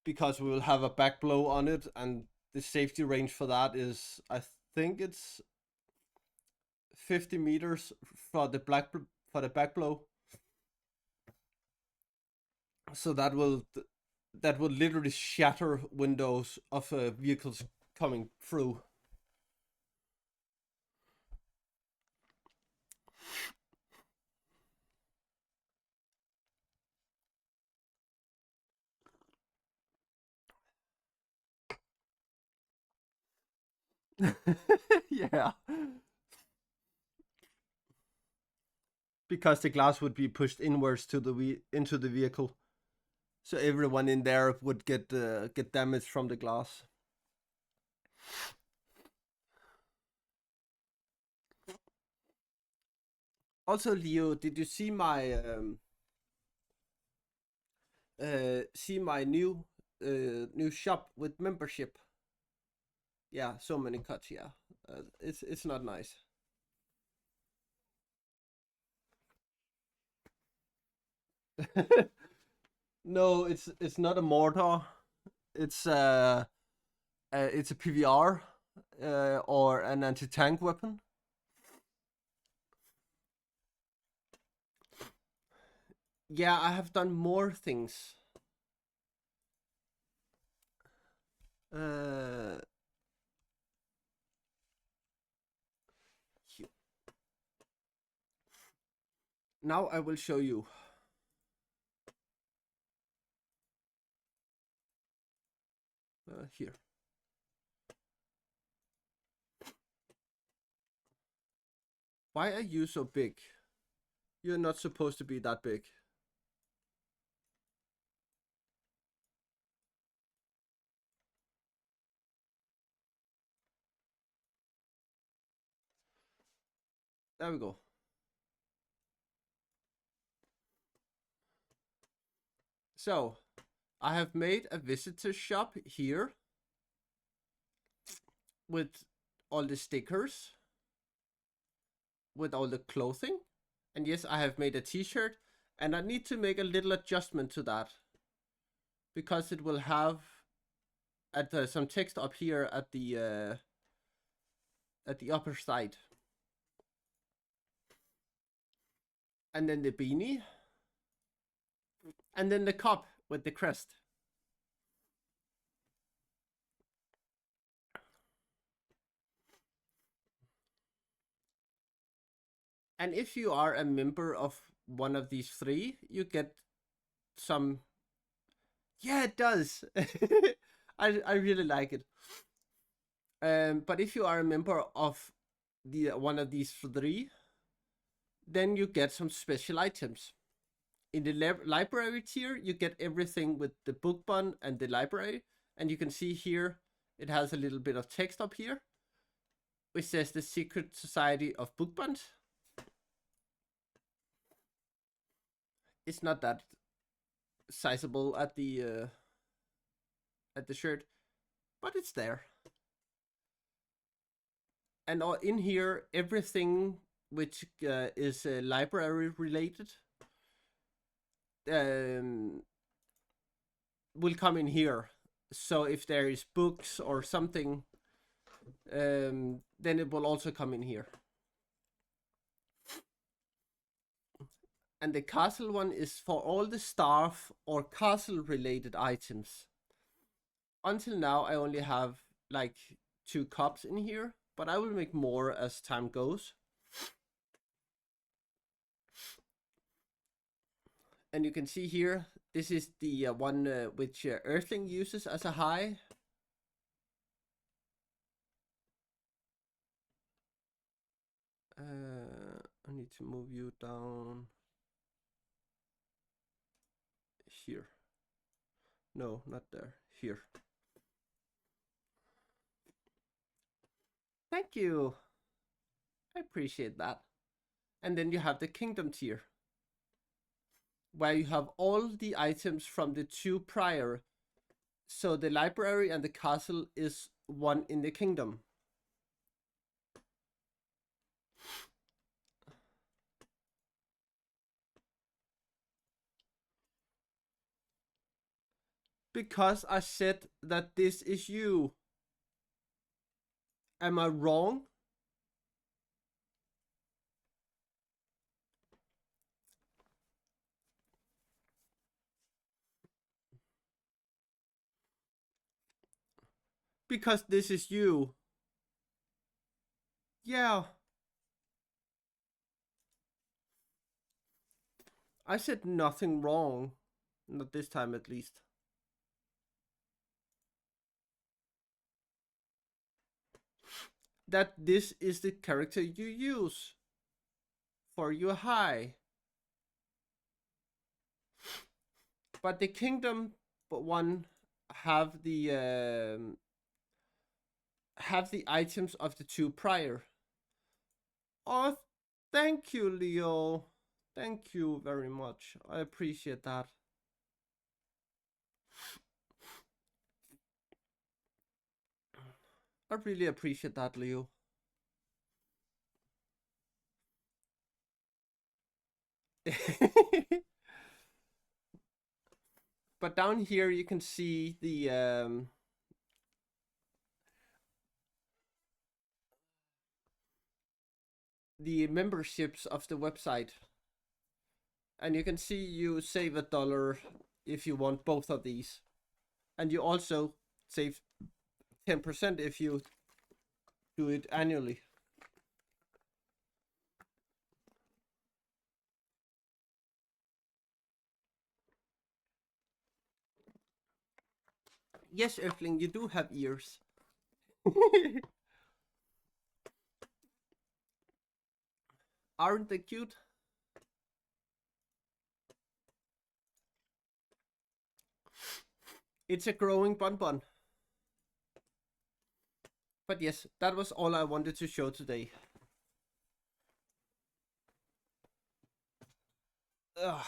because we will have a back blow on it, and the safety range for that is, I think it's 50 meters for the back blow. So that will literally shatter windows of vehicles coming through. Yeah, because the glass would be pushed inwards to into the vehicle, so everyone in there would get damage from the glass. Also, Leo, did you see my new shop with membership? Yeah, so many cuts. Yeah, it's not nice. No, it's not a mortar. It's it's a PVR or an anti-tank weapon. Yeah, I have done more things. Uh, Now I will show you. Here. Why are you so big? You're not supposed to be that big. There we go. So, I have made a visitor shop here with all the stickers, with all the clothing. And yes, I have made a t-shirt, and I need to make a little adjustment to that because it will have at some text up here at the upper side, and then the beanie, and then the cup with the crest. And if you are a member of one of these three, you get some. Yeah, it does. I really like it. But if you are a member of the one of these three, then you get some special items. In the library tier, you get everything with the book bond and the library, and you can see here it has a little bit of text up here, which says the Secret Society of Book Bond. It's not that sizable at the shirt, but it's there. And in here, everything which is library related will come in here. So if there is books or something, then it will also come in here. And the castle one is for all the staff or castle related items. Until now, I only have like 2 cups in here, but I will make more as time goes. And you can see here, this is the one which Earthling uses as a high. I need to move you down here. No, not there. Here. Thank you. I appreciate that. And then you have the kingdom tier, where you have all the items from the 2 prior. So the library and the castle is one in the kingdom. Because I said that this is you. Am I wrong? Because this is you. Yeah. I said nothing wrong. Not this time, at least. That this is the character you use for your high. But the kingdom one have the items of the 2 prior. Oh, thank you, Leo. Thank you very much. I appreciate that. I really appreciate that, Leo. But down here you can see the memberships of the website. And you can see you save $1 if you want both of these. And you also save 10% if you do it annually. Yes, Earthling, you do have ears. Aren't they cute? It's a growing bonbon. But yes, that was all I wanted to show today. Ugh.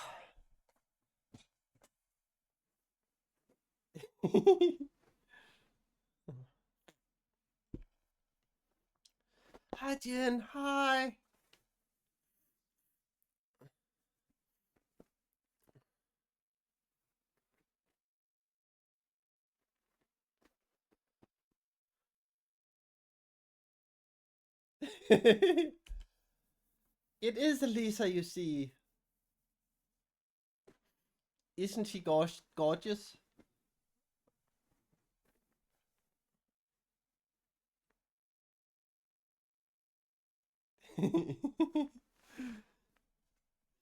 Hi, Jen. Hi. It is Elisa, you see. Isn't she gorgeous?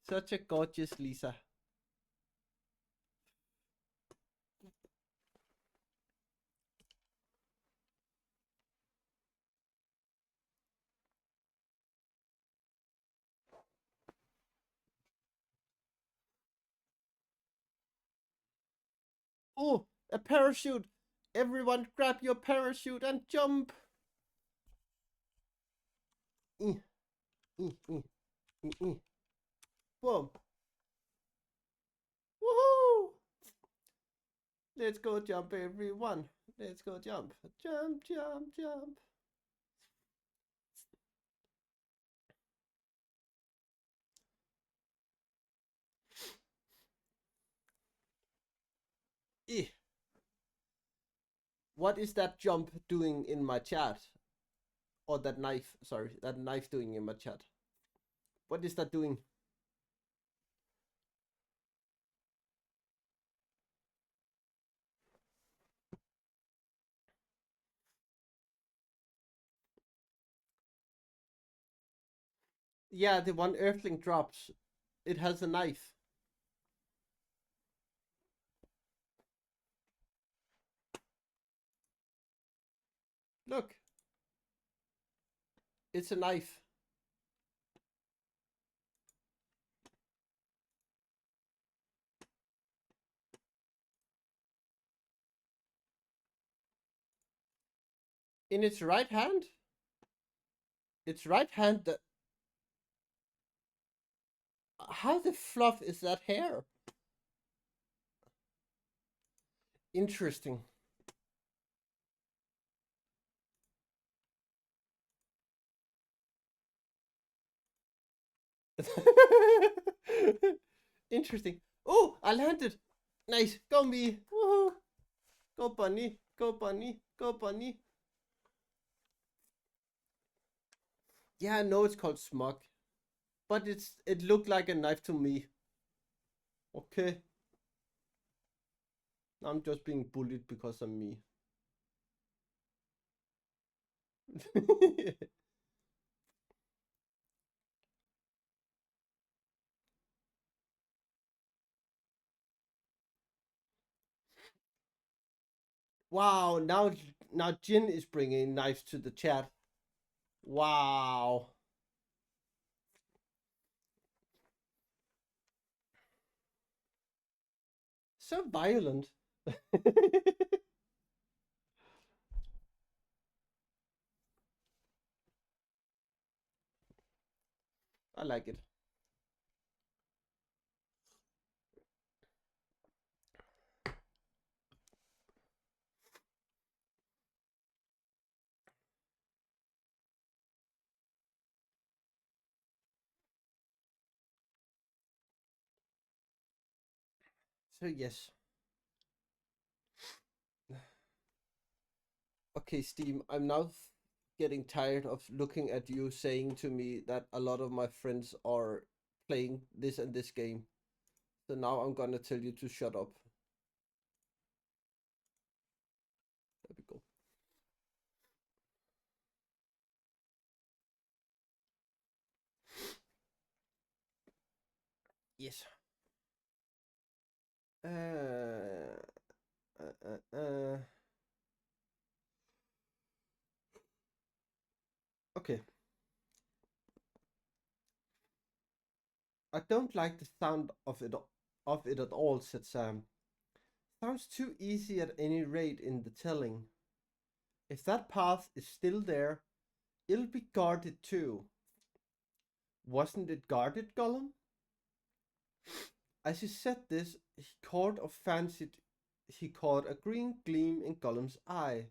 Such a gorgeous Lisa. Oh, a parachute! Everyone grab your parachute and jump! Eh, Boom! Woohoo! Let's go jump, everyone. Let's go jump. Jump, jump, jump. Eh. What is that jump doing in my chat? Or that knife, sorry, that knife doing in my chat. What is that doing? Yeah, the one Earthling drops. It has a knife. Look. It's a knife. In its right hand? Its right hand. How the fluff is that hair? Interesting. Interesting. Oh, I landed. Nice. Go me. Woohoo. Go bunny. Go bunny. Go bunny. Yeah, I know it's called smug. But it looked like a knife to me. Okay. I'm just being bullied because of me. Wow, now Jin is bringing knives to the chat. Wow. So violent. I like it. So yes. Okay, Steam, I'm now getting tired of looking at you saying to me that a lot of my friends are playing this and this game. So now I'm gonna tell you to shut up. There we go. Yes. Uh, okay. I don't like the sound of it at all, said Sam. Sounds too easy at any rate in the telling. If that path is still there, it'll be guarded too. Wasn't it guarded, Gollum? As he said this, he caught a green gleam in Gollum's eye.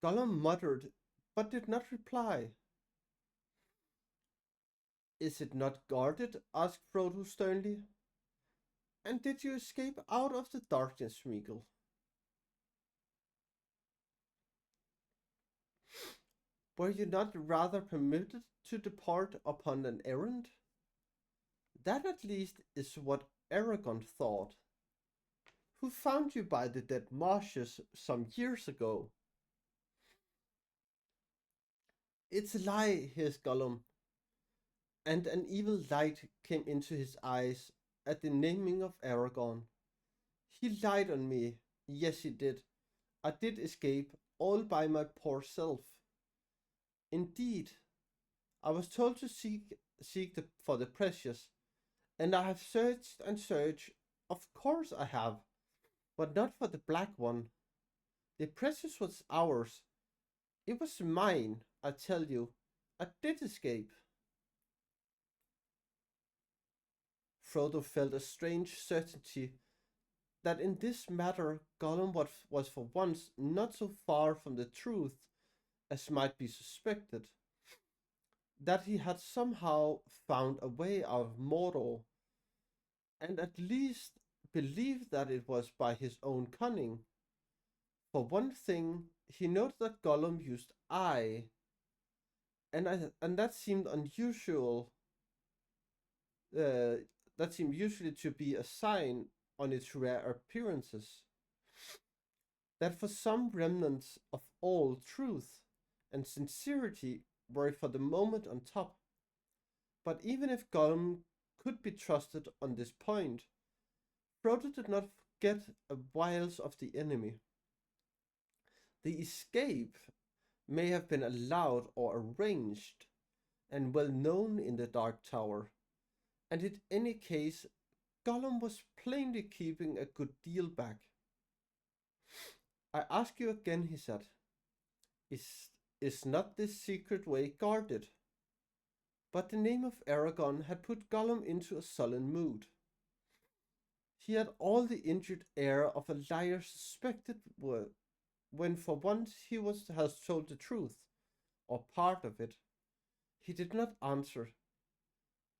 Gollum muttered, but did not reply. Is it not guarded? Asked Frodo sternly. And did you escape out of the darkness, Smeagol? Were you not rather permitted to depart upon an errand? That at least is what Aragon thought. Who found you by the dead marshes some years ago? It's a lie, hissed Gollum, and an evil light came into his eyes at the naming of Aragon. He lied on me. Yes, he did. I did escape, all by my poor self. Indeed, I was told to for the precious, and I have searched and searched. Of course I have, but not for the black one. The precious was ours. It was mine, I tell you. I did escape. Frodo felt a strange certainty that in this matter Gollum was for once not so far from the truth as might be suspected, that he had somehow found a way out of Mordor, and at least believed that it was by his own cunning. For one thing, he noted that Gollum used I, and that seemed unusual. Uh, that seemed usually to be a sign on its rare appearances. That for some remnants of all truth and sincerity were for the moment on top. But even if Gollum could be trusted on this point, Frodo did not forget the wiles of the enemy. The escape may have been allowed or arranged, and well known in the Dark Tower, and in any case, Gollum was plainly keeping a good deal back. I ask you again, he said, is, is not this secret way guarded? But the name of Aragorn had put Gollum into a sullen mood. He had all the injured air of a liar suspected when for once has told the truth, or part of it. He did not answer.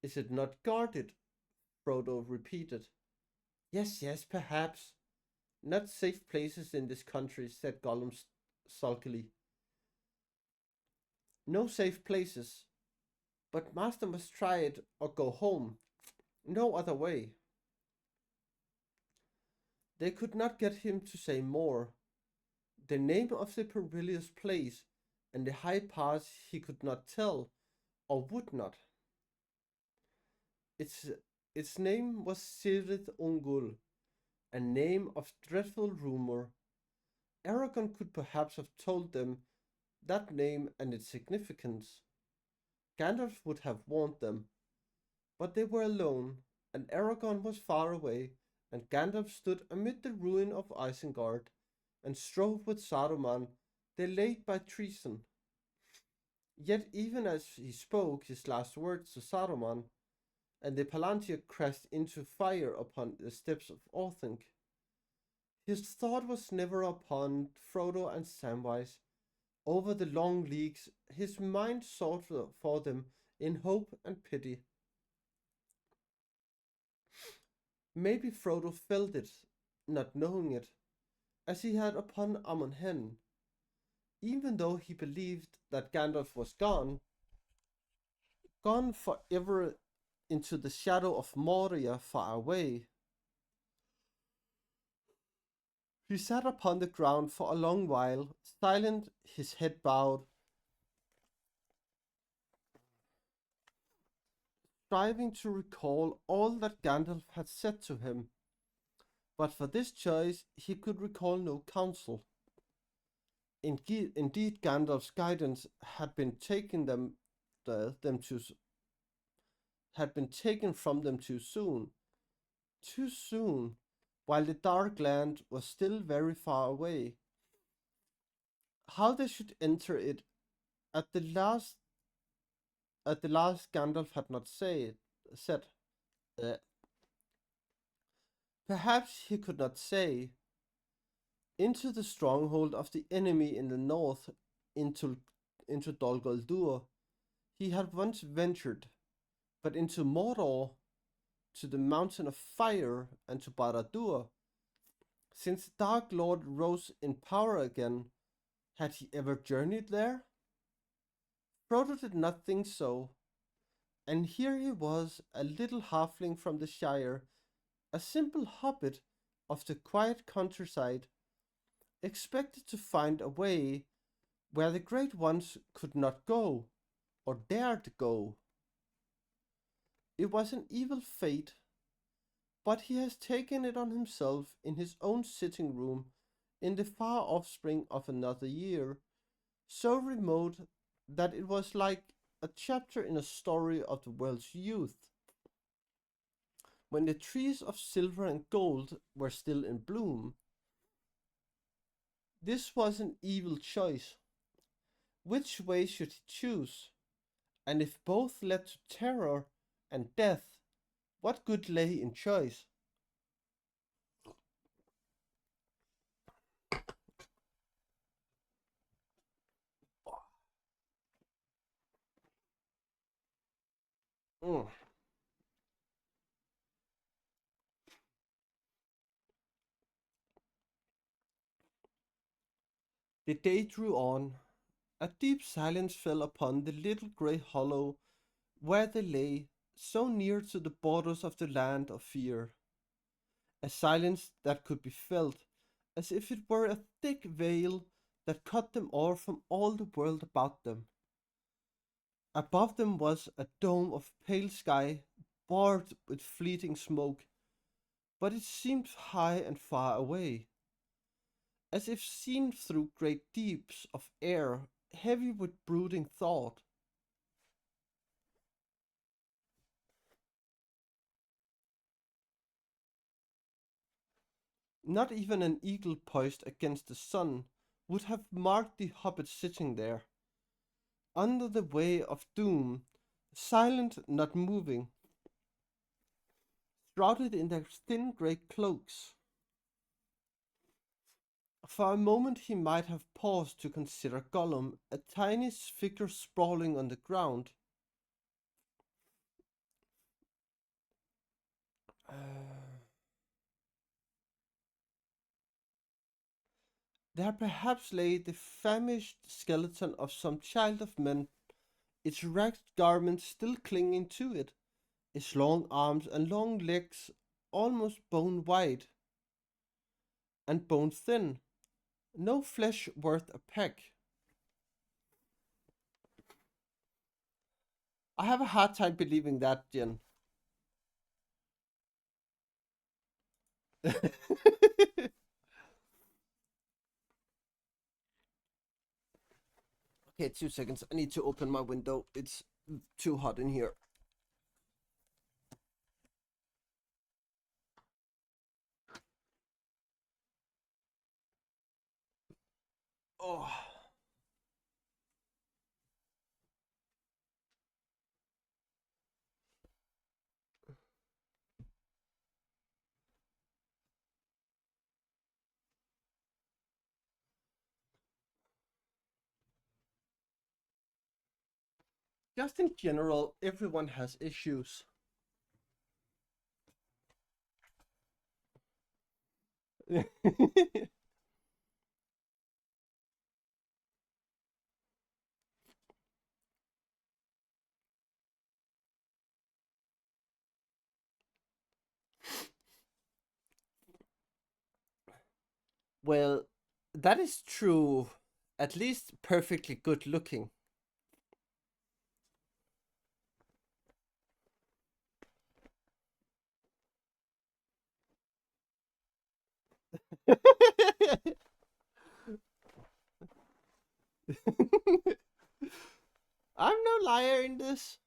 Is it not guarded? Frodo repeated. Yes, yes, perhaps. Not safe places in this country, said Gollum sulkily. No safe places. But Master must try it or go home. No other way. They could not get him to say more. The name of the perilous place and the high pass he could not tell, or would not. Its, its name was Cirith Ungol, a name of dreadful rumor. Aragorn could perhaps have told them that name and its significance. Gandalf would have warned them, but they were alone, and Aragorn was far away, and Gandalf stood amid the ruin of Isengard, and strove with Saruman, delayed by treason. Yet even as he spoke his last words to Saruman, and the Palantir crashed into fire upon the steps of Orthanc, his thought was never upon Frodo and Samwise. Over the long leagues his mind sought for them in hope and pity. Maybe Frodo felt it, not knowing it, as he had upon Amon Hen. Even though he believed that Gandalf was gone forever into the shadow of Moria far away, he sat upon the ground for a long while, silent, his head bowed, striving to recall all that Gandalf had said to him. But for this choice he could recall no counsel. Indeed, Gandalf's guidance had been had been taken from them too soon, while the Dark Land was still very far away. How they should enter it at the last Gandalf had not said. Uh, Perhaps he could not say. Into the stronghold of the enemy in the north, into Dol Guldur, he had once ventured, but into Mordor, to the Mountain of Fire, and to Barad-dûr, since the Dark Lord rose in power again, had he ever journeyed there? Frodo did not think so, and here he was, a little halfling from the Shire, a simple hobbit of the quiet countryside, expected to find a way where the great ones could not go, or dared go. It was an evil fate, but he has taken it on himself in his own sitting room in the far offspring of another year, so remote that it was like a chapter in a story of the world's youth, when the trees of silver and gold were still in bloom. This was an evil choice. Which way should he choose? And if both led to terror and death, what good lay in choice? Mm. The day drew on. A deep silence fell upon the little grey hollow where they lay, so near to the borders of the land of fear. A silence that could be felt, as if it were a thick veil that cut them off from all the world about them. Above them was a dome of pale sky, barred with fleeting smoke, but it seemed high and far away, as if seen through great deeps of air heavy with brooding thought. Not even an eagle poised against the sun would have marked the hobbit sitting there, under the way of doom, silent, not moving, shrouded in their thin grey cloaks. For a moment he might have paused to consider Gollum, a tiny figure sprawling on the ground. There perhaps lay the famished skeleton of some child of men, its ragged garments still clinging to it, its long arms and long legs almost bone wide and bone thin, no flesh worth a peck. I have a hard time believing that, Jen. Okay, 2 seconds. I need to open my window. It's too hot in here. Oh. Just in general, everyone has issues. Well, that is true. At least perfectly good looking. I'm no liar in this.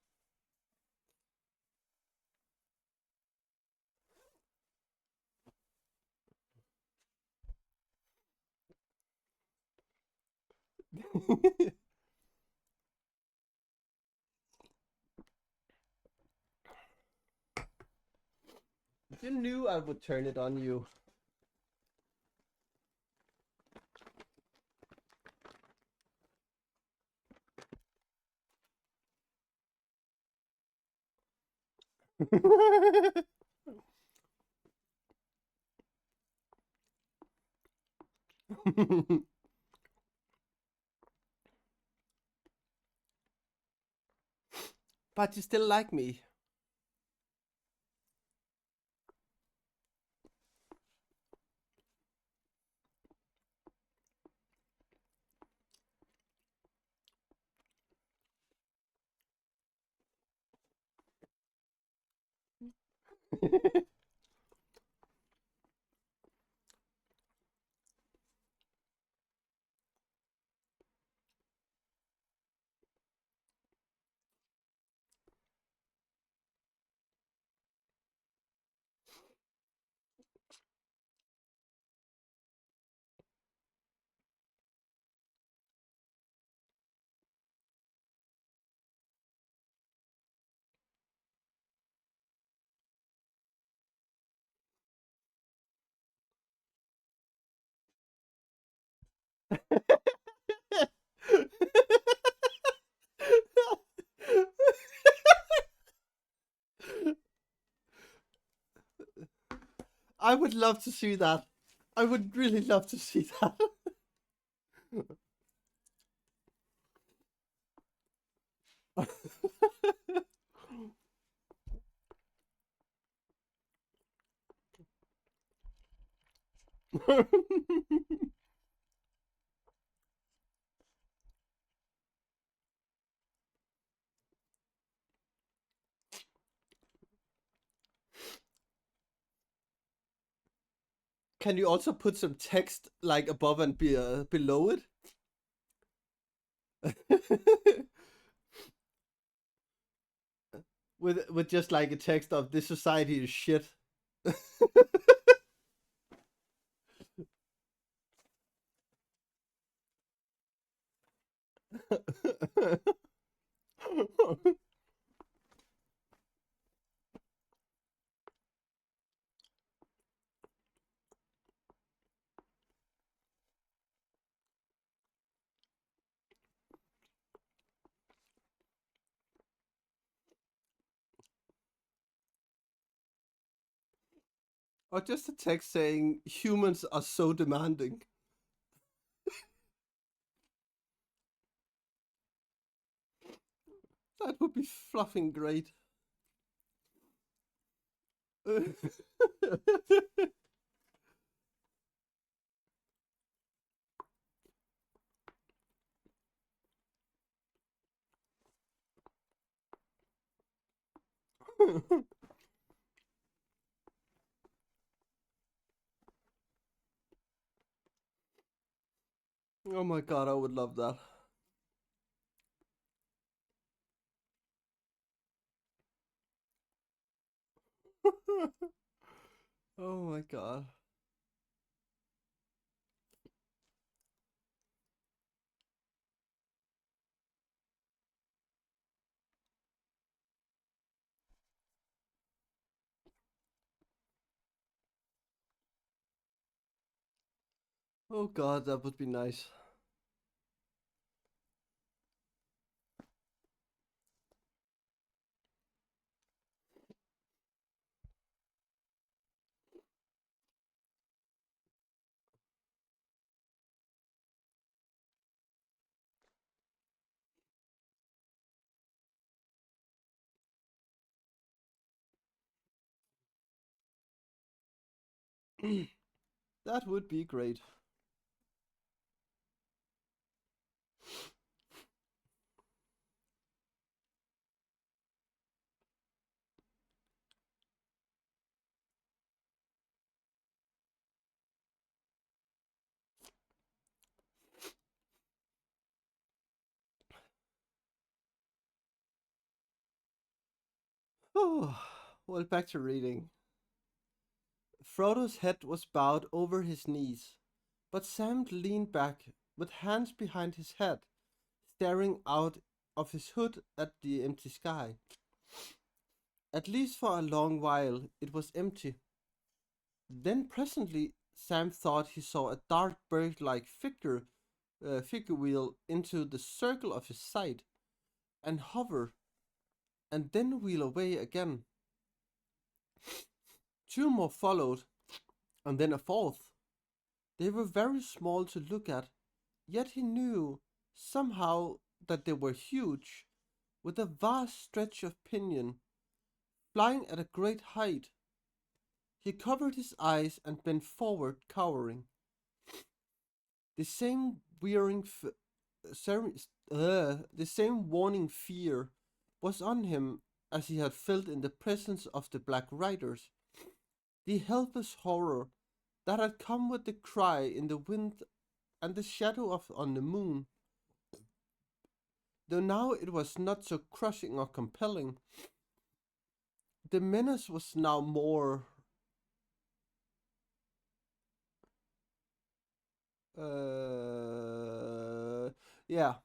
You knew I would turn it on you. But you still like me. I would love to see that. I would really love to see that. Can you also put some text like above and below it? With just like a text of this society is shit. Or just a text saying humans are so demanding. That would be fluffing great. Oh my god, I would love that. Oh my god. Oh god, that would be nice. That would be great. Oh, well, back to reading. Frodo's head was bowed over his knees, but Sam leaned back with hands behind his head, staring out of his hood at the empty sky. At least for a long while it was empty. Then presently Sam thought he saw a dark bird-like figure wheel into the circle of his sight and hover, and then wheel away again. Two more followed, and then a fourth. They were very small to look at, yet he knew somehow that they were huge, with a vast stretch of pinion, flying at a great height. He covered his eyes and bent forward, cowering. The same the same warning fear was on him as he had felt in the presence of the Black Riders. The helpless horror that had come with the cry in the wind and the shadow of on the moon. Though now it was not so crushing or compelling, the menace was now more yeah.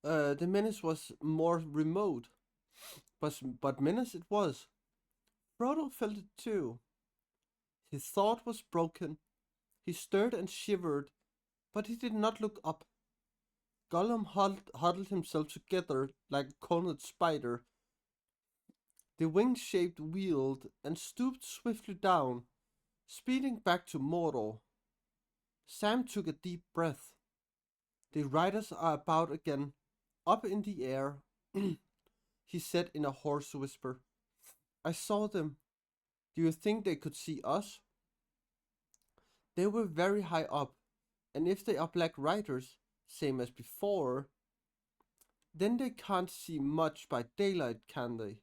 The menace was more remote, but menace it was. Frodo felt it too. His thought was broken. He stirred and shivered, but he did not look up. Gollum huddled himself together like a cornered spider. The wing-shaped wheeled and stooped swiftly down, speeding back to Mordor. Sam took a deep breath. The riders are about again, up in the air, he said in a hoarse whisper. I saw them. Do you think they could see us? They were very high up, and if they are Black Riders, same as before, then they can't see much by daylight, can they?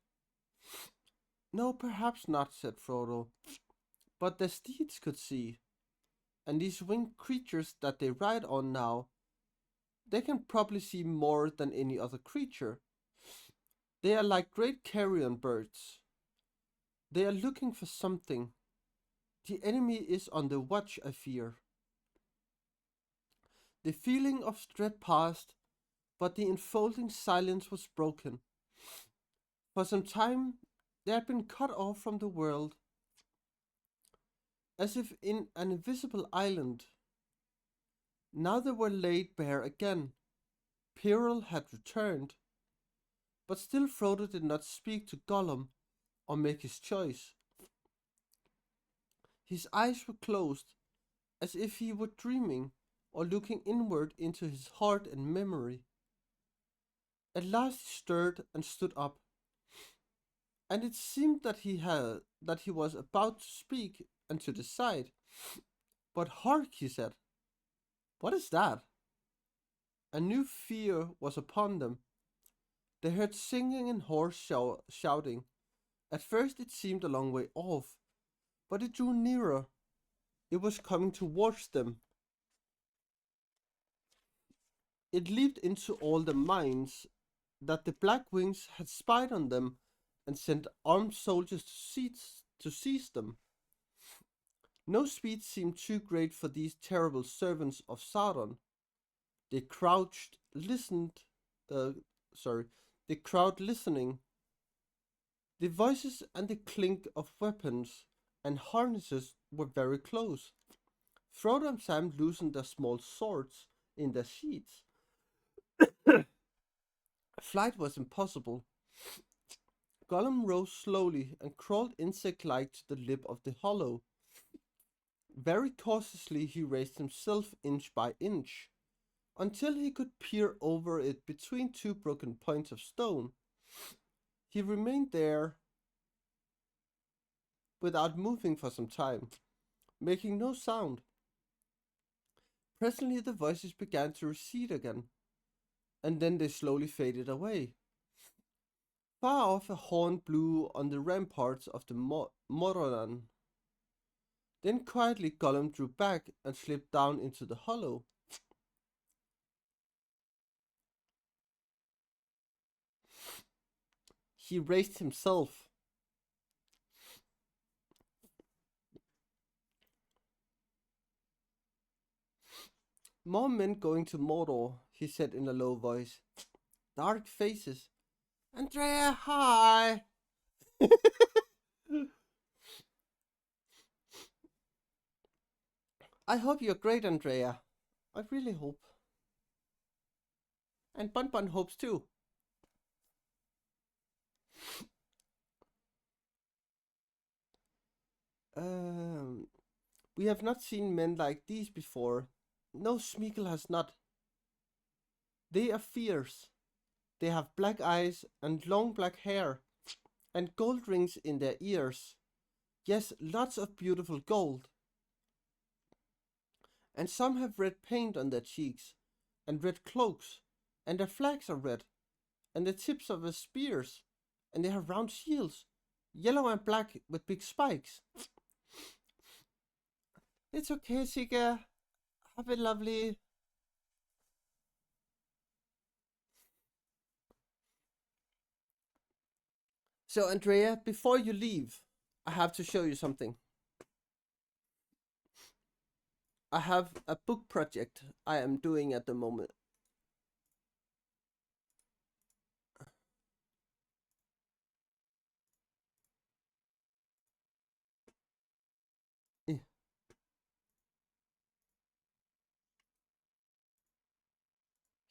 No, perhaps not, said Frodo. But the steeds could see, and these winged creatures that they ride on now, they can probably see more than any other creature. They are like great carrion birds. They are looking for something. The enemy is on the watch, I fear. The feeling of dread passed, but the enfolding silence was broken. For some time they had been cut off from the world, as if in an invisible island. Now they were laid bare again. Peril had returned. But still Frodo did not speak to Gollum or make his choice. His eyes were closed, as if he were dreaming or looking inward into his heart and memory. At last he stirred and stood up, and it seemed that he was about to speak and to decide. But hark, he said. What is that? A new fear was upon them. They heard singing and hoarse shouting. At first it seemed a long way off, but it drew nearer. It was coming towards them. It leaped into all their minds that the Black Wings had spied on them and sent armed soldiers to seize them. No speed seemed too great for these terrible servants of Sauron. They crouched, listened. The crowd listening. The voices and the clink of weapons and harnesses were very close. Frodo and Sam loosened their small swords in their sheaths. Flight was impossible. Gollum rose slowly and crawled insect-like to the lip of the hollow. Very cautiously he raised himself inch by inch, until he could peer over it between two broken points of stone. He remained there without moving for some time, making no sound. Presently the voices began to recede again, and then they slowly faded away. Far off a horn blew on the ramparts of the Moronan. Then quietly Gollum drew back and slipped down into the hollow. He raised himself. More men going to Mordor, he said in a low voice. Dark faces. Andrea, hi! I hope you're great, Andrea. I really hope. And Bun Bun hopes too. We have not seen men like these before. No, Smeagol has not. They are fierce. They have black eyes and long black hair, and gold rings in their ears. Yes, lots of beautiful gold. And some have red paint on their cheeks, and red cloaks, and their flags are red, and the tips of their spears, and they have round shields, yellow and black with big spikes. It's okay, Sigga. Have a lovely. So, Andrea, before you leave, I have to show you something. I have a book project I am doing at the moment. Eh,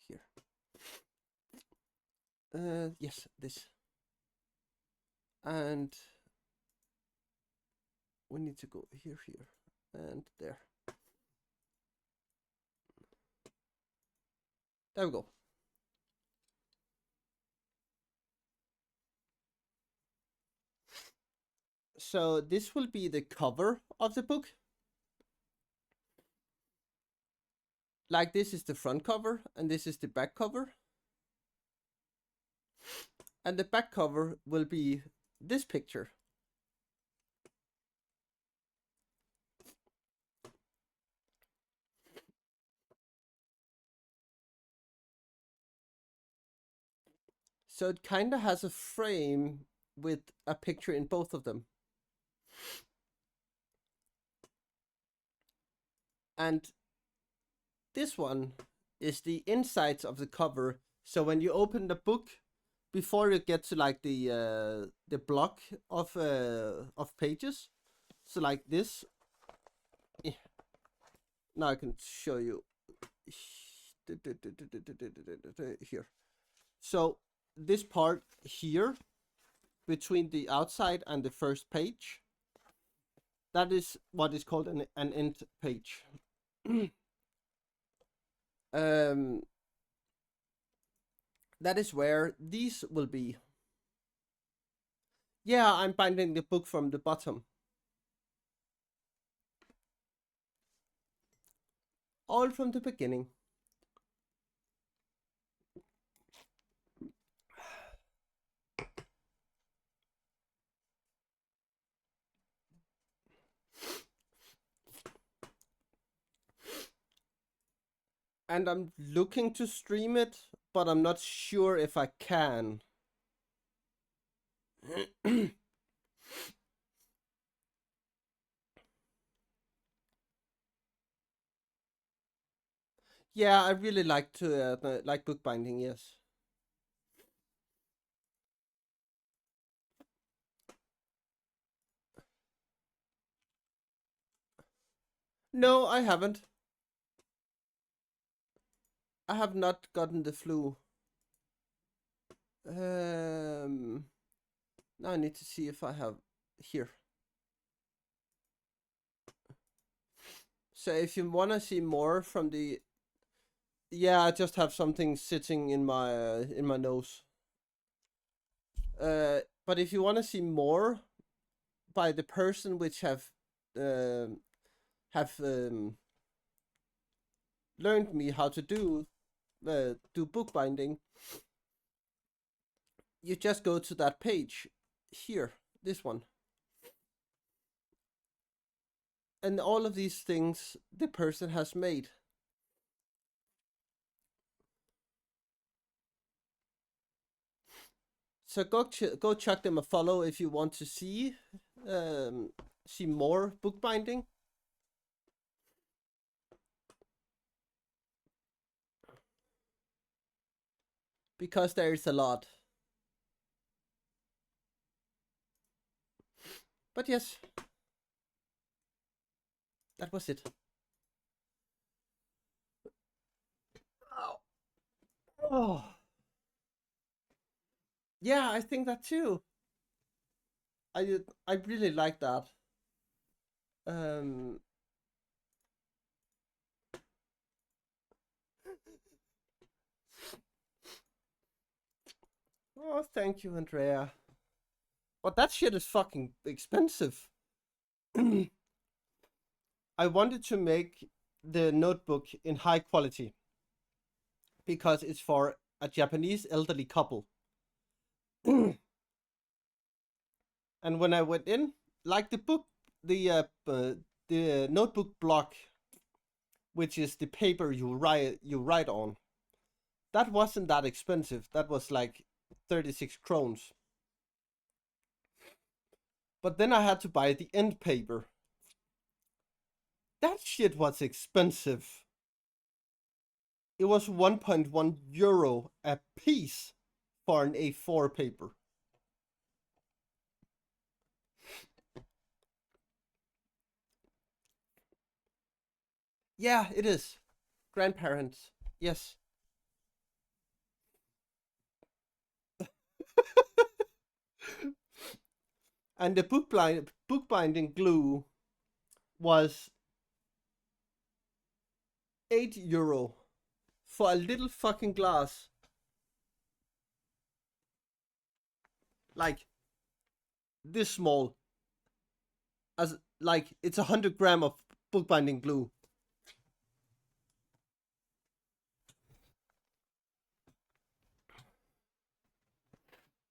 Here. Yes, this. And we need to go here, and there. There we go. So this will be the cover of the book. Like this is the front cover and this is the back cover. And the back cover will be this picture. So it kind of has a frame with a picture in both of them. And this one is the insides of the cover. So when you open the book, before you get to like the block of pages, so like this. Now I can show you here. So this part here between the outside and the first page, that is what is called an end page. That is where these will be. Yeah, I'm binding the book from the bottom. All from the beginning. And I'm looking to stream it, but I'm not sure if I can. Yeah, I really like to like bookbinding. Yes. No, I haven't. I have not gotten the flu. Now I need to see if I have here. So if you want to see more from the, yeah, I just have something sitting in my nose. But if you want to see more by the person which have um learned me how to do bookbinding, you just go to that page here, this one. And all of these things the person has made. So go chuck them a follow if you want to see more bookbinding. Because there is a lot. But yes, that was it. Oh. Yeah, I think that too. I really like that. Um, Oh, thank you, Andrea. But that shit is fucking expensive. I wanted to make the notebook in high quality because it's for a Japanese elderly couple. And when I went in, like the notebook block, which is the paper you write on, that wasn't that expensive. That was like 36 krones. But then I had to buy the end paper. That shit was expensive. It was 1.1 euro a piece for an A4 paper. Yeah, it is. Grandparents. Yes. And the bookbinding glue was 8 euro for a little fucking glass. Like this small. As like it's 100 gram of bookbinding glue.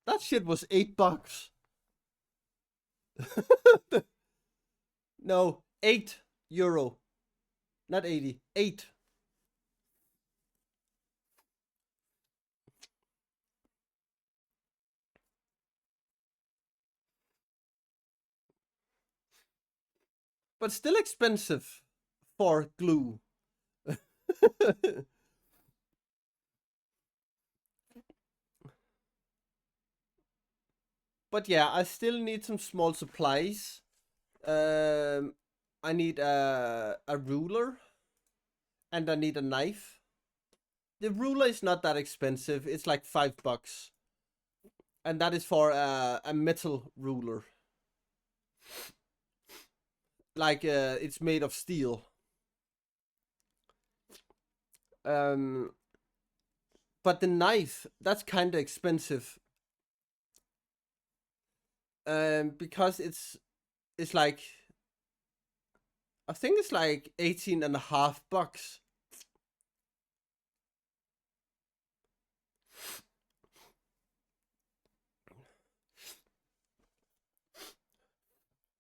That shit was $8. No, 8 euro. Not 80. 8. But still expensive for glue. But yeah, I still need some small supplies. Um, I need a ruler and I need a knife. The ruler is not that expensive. It's like $5, and that is for a metal ruler. Like it's made of steel. Um, but the knife, that's kind of expensive. Because it's like, I think it's like 18 and a half bucks.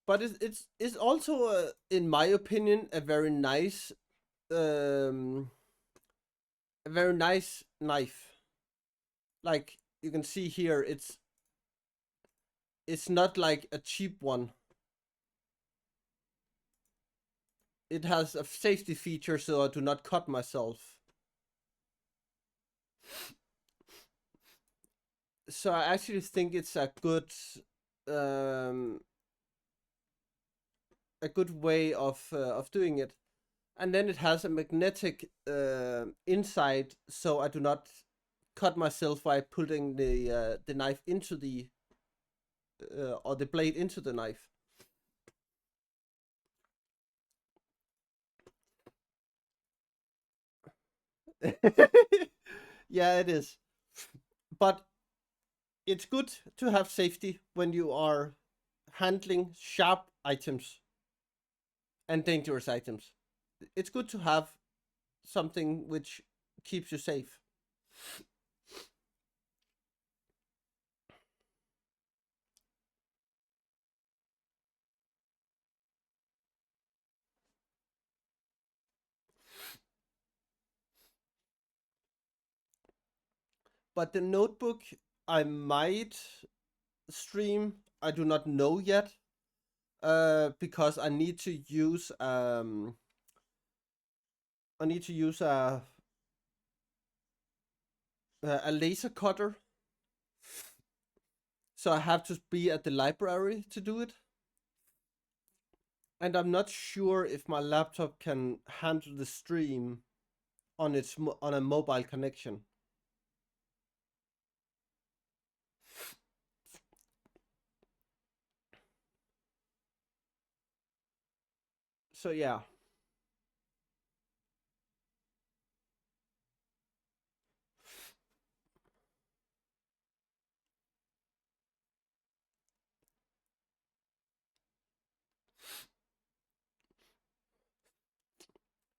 But it's also in my opinion um a very nice knife. Like you can see here, it's not like a cheap one. It has a safety feature so I do not cut myself. So I actually think it's um a good way of doing it. And then it has a magnetic inside, so I do not cut myself by putting the knife into the or the blade into the knife. Yeah, it is. But it's good to have safety when you are handling sharp items and dangerous items. It's good to have something which keeps you safe. But the notebook, I might stream. I do not know yet. Because I need to use a laser cutter. So I have to be at the library to do it. And I'm not sure if my laptop can handle the stream on a mobile connection. So yeah.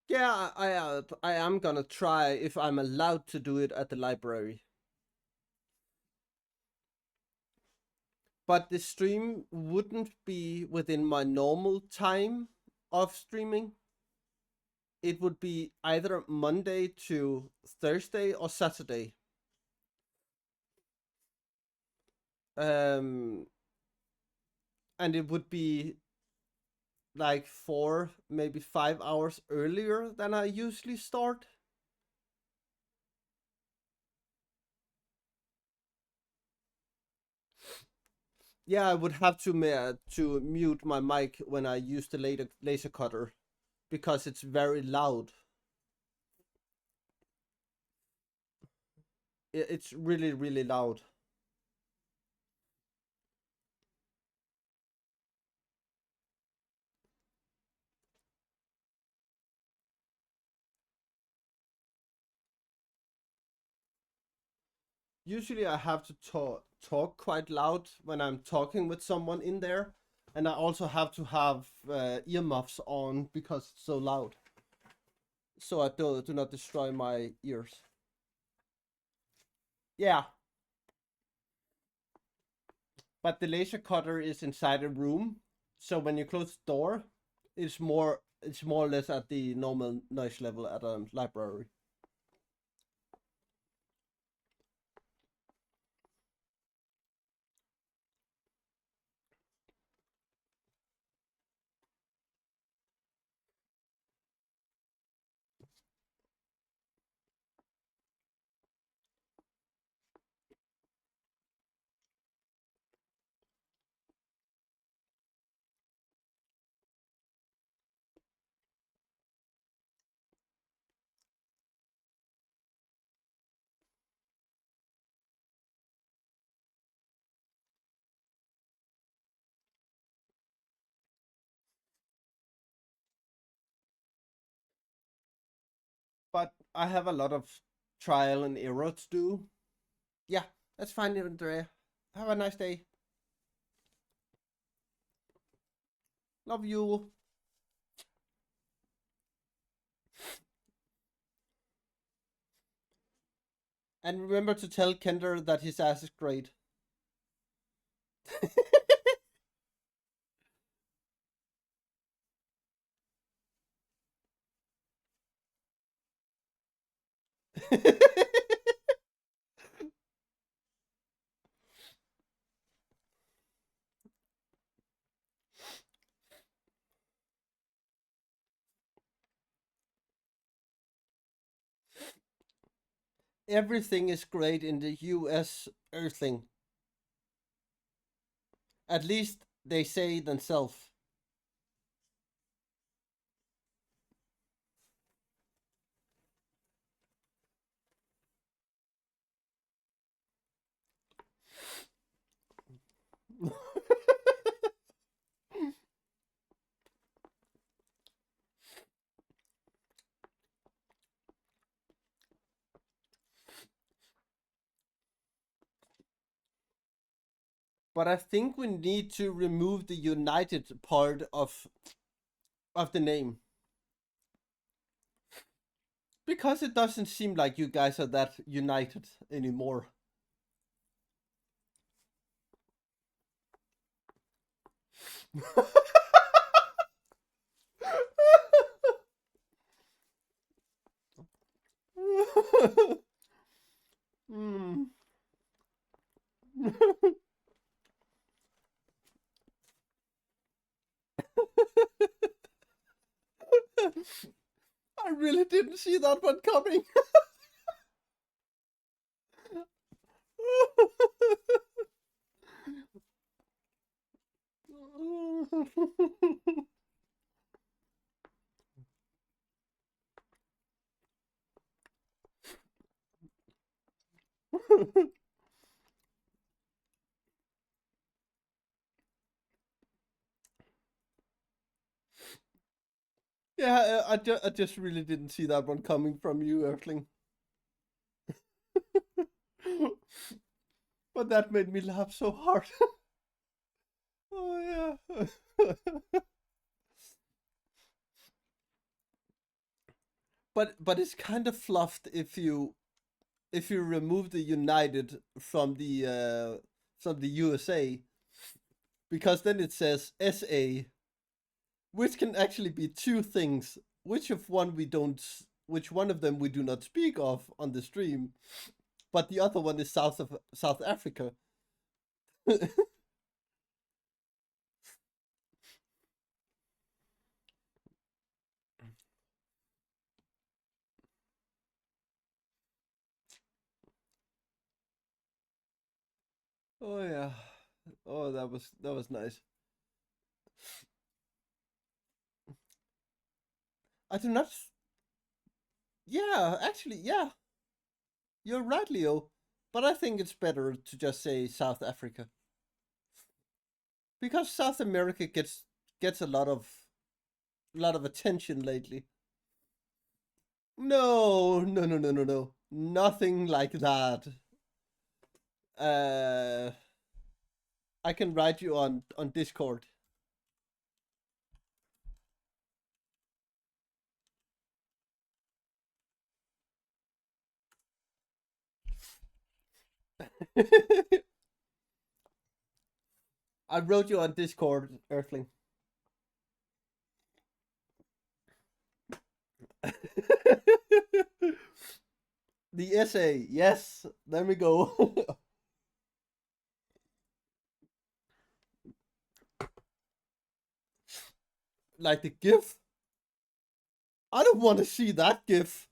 Yeah, I am gonna try if I'm allowed to do it at the library. But the stream wouldn't be within my normal time of streaming. It would be either Monday to Thursday or Saturday. Um, and it would be like 4, maybe 5 hours earlier than I usually start. Yeah, I would have to mute my mic when I use the laser cutter because it's very loud. It's really really loud. Usually I have to talk quite loud when I'm talking with someone in there, and I also have to have earmuffs on because it's so loud, so I do not destroy my ears. Yeah, but the laser cutter is inside a room, so when you close the door, it's more or less at the normal noise level at a library. But I have a lot of trial and error to do. Yeah, that's fine, Andrea. Have a nice day. Love you. And remember to tell Kender that his ass is great. Everything is great in the US Earthling. At least they say themselves. But I think we need to remove the united part of the name. Because it doesn't seem like you guys are that united anymore. Mm. I really didn't see that one coming. Yeah, I just really didn't see that one coming from you, Earthling. But that made me laugh so hard. Oh, yeah. but it's kind of fluffed if you remove the United from the USA, because then it says SA, which can actually be two things. Which one of them we do not speak of on the stream, but the other one is South Africa. Oh yeah. Oh, that was nice. I do not. Yeah, actually, yeah, you're right, Leo. But I think it's better to just say South Africa, because South America gets a lot of attention lately. No, no, no, no, no, no. Nothing like that. Uh, I can write you on Discord. I wrote you on Discord, Earthling. The essay, yes. There we go. Like the GIF. I don't want to see that GIF.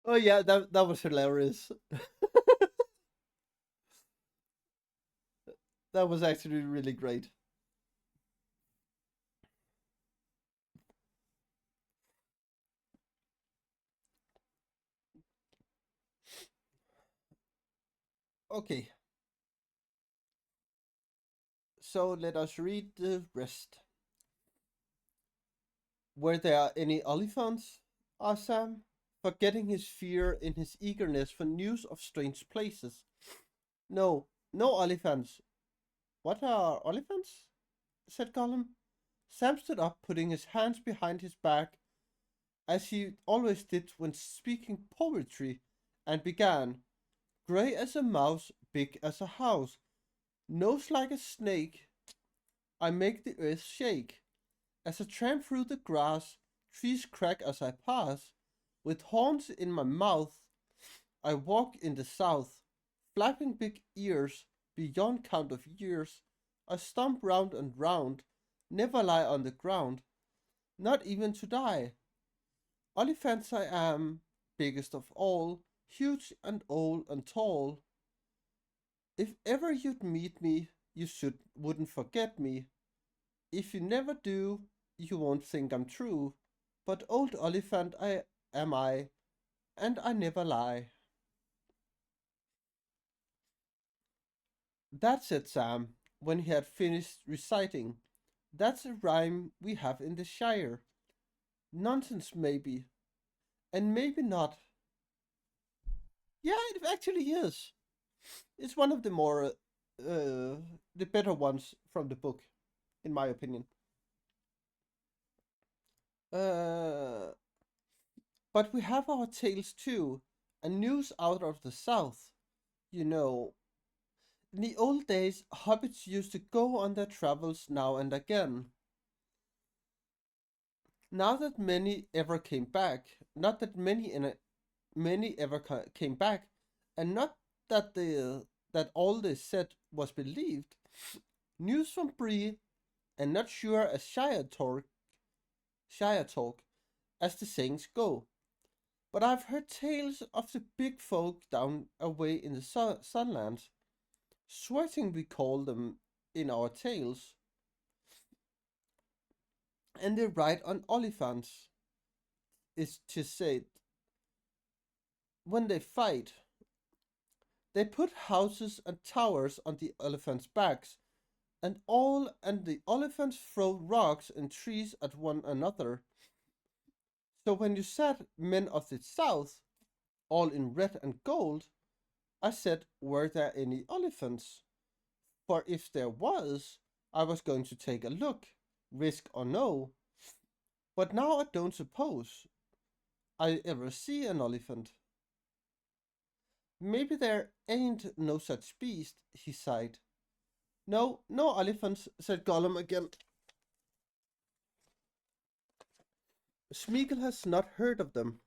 Oh yeah, that was hilarious. That was actually really great. Okay, so let us read the rest. Were there any elephants? Asked Sam, forgetting his fear in his eagerness for news of strange places. No, no elephants. What are elephants? Said Gollum. Sam stood up, putting his hands behind his back, as he always did when speaking poetry, and began, grey as a mouse, big as a house, nose like a snake, I make the earth shake. As I tramp through the grass, trees crack as I pass. With horns in my mouth, I walk in the south, flapping big ears beyond count of years. I stomp round and round, never lie on the ground, not even to die. Oliphants I am, biggest of all, huge and old and tall. If ever you'd meet me, you wouldn't forget me. If you never do, you won't think I'm true. But old Oliphant I, and I never lie. That's it, Sam, when he had finished reciting. That's a rhyme we have in the Shire. Nonsense, maybe, and maybe not. Yeah, it actually is. It's one of the the better ones from the book, in my opinion. Uh, but we have our tales too, and news out of the south. You know, in the old days, hobbits used to go on their travels now and again. Now that many ever came back, not that many ever came back, and not that that all they said was believed. News from Bree, and not sure as Shire talk, as the sayings go. But I've heard tales of the big folk down away in the Sunlands. Sweating, we call them in our tales, and they ride on elephants. Is to say, when they fight, they put houses and towers on the elephants' backs, and the elephants throw rocks and trees at one another. So when you said men of the south, all in red and gold, I said, were there any elephants? For if there was, I was going to take a look, risk or no. But now I don't suppose I ever see an elephant. Maybe there ain't no such beast, he sighed. No, no elephants, said Gollum again. Smeagol has not heard of them.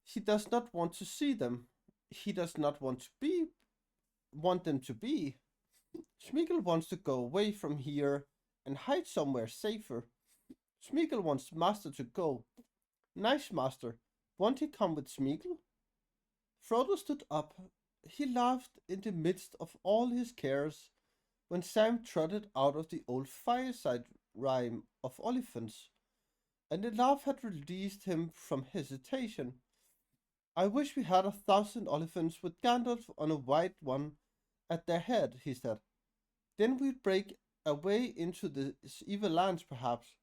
He does not want to see them. He does not want them to be. Smeagol wants to go away from here and hide somewhere safer. Smeagol wants Master to go. Nice, Master. Won't he come with Smeagol? Frodo stood up. He laughed in the midst of all his cares when Sam trotted out of the old fireside rhyme of elephants, and the laugh had released him from hesitation. I wish we had 1,000 elephants with Gandalf on a white one at their head, he said. Then we'd break a way into the evil lands, perhaps.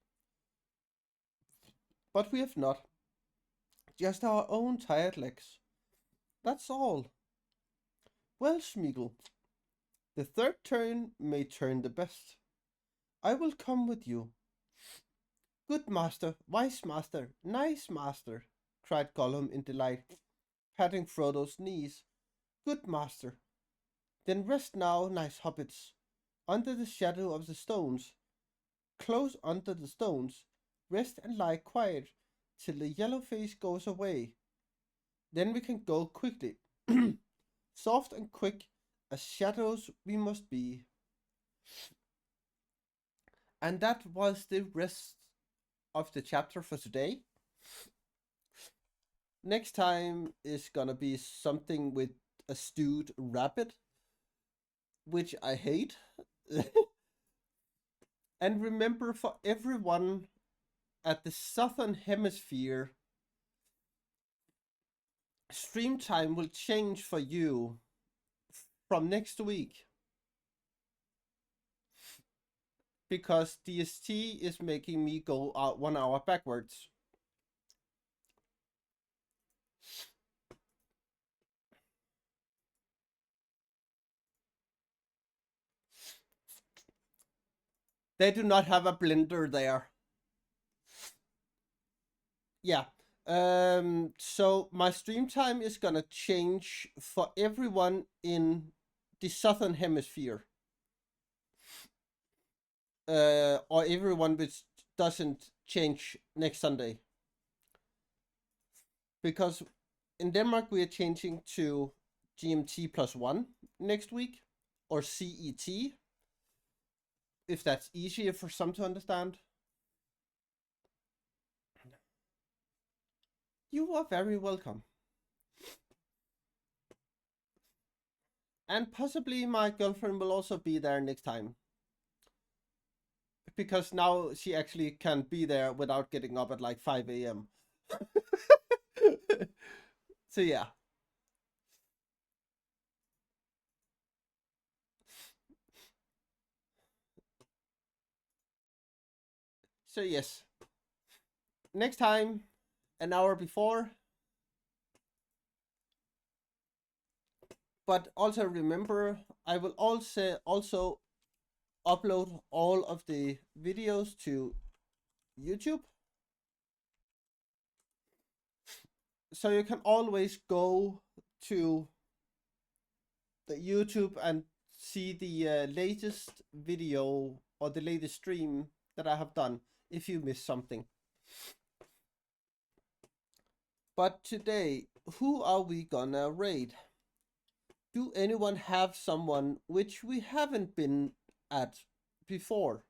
But we have not. Just our own tired legs. That's all. Well, Smeagol, the third turn may turn the best. I will come with you. Good master, wise master, nice master, cried Gollum in delight, patting Frodo's knees. Good master. Then rest now, nice hobbits, under the shadow of the stones. Close under the stones, rest and lie quiet till the yellow face goes away. Then we can go quickly. Soft and quick as shadows we must be. And that was the rest of the chapter for today. Next time is gonna be something with a stewed rabbit, which I hate. And remember, for everyone at the southern hemisphere, stream time will change for you from next week, because DST is making me go out 1 hour backwards. They do not have a blender there. Yeah. So my stream time is gonna change for everyone in the southern hemisphere. Or everyone which doesn't change next Sunday. Because in Denmark we are changing to GMT +1 next week, or CET, if that's easier for some to understand. You are very welcome. And possibly my girlfriend will also be there next time, because now she actually can be there without getting up at like 5 a.m. So yeah. So yes. Next time, an hour before. But also remember, I will also upload all of the videos to YouTube. So you can always go to the YouTube and see the latest video or the latest stream that I have done if you missed something. But today, who are we gonna raid? Do anyone have someone which we haven't been at before?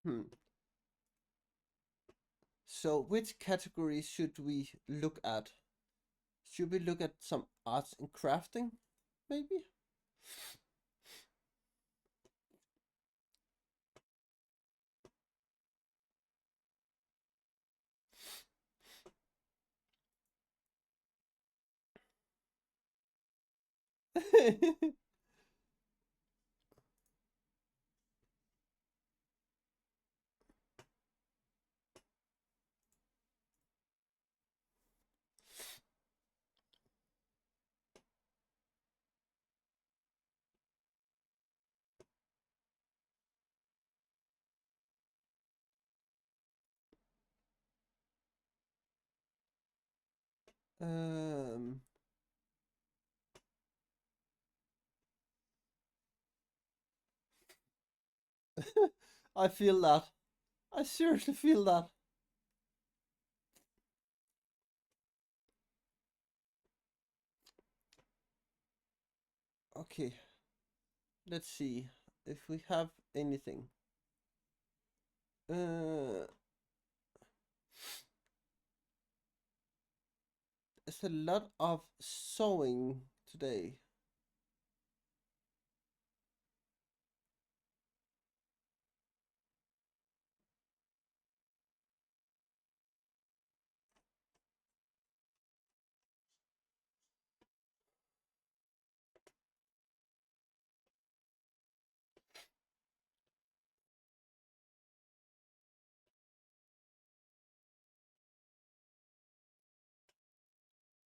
Hmm. So which category should we look at? Should we look at some arts and crafting, maybe? um, I feel that. I seriously feel that. Okay, let's see if we have anything. Uh, it's a lot of sewing today.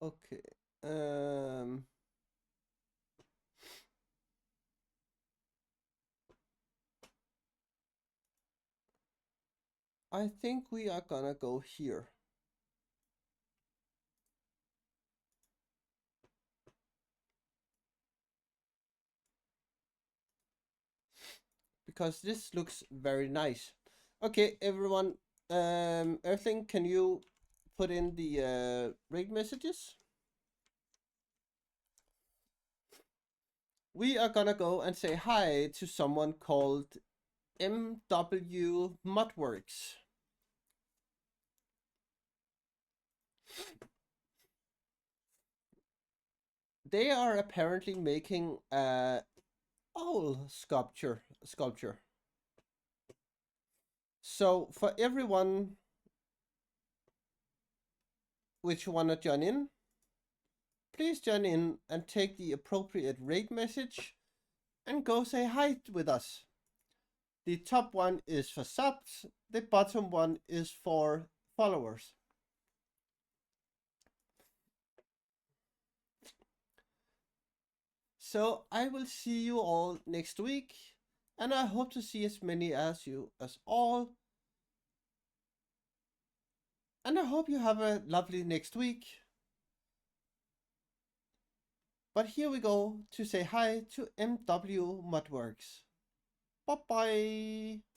Okay. Um, I think we are gonna go here because this looks very nice. Okay, everyone. Everything. Can you put in the rate messages? We are gonna go and say hi to someone called MW Mudworks. They are apparently making a owl sculpture. So for everyone which wanna join in, please join in and take the appropriate rate message and go say hi with us. The top one is for subs, the bottom one is for followers. So I will see you all next week, and I hope to see as many as you as all. And I hope you have a lovely next week. But here we go to say hi to MW Mudworks. Bye bye.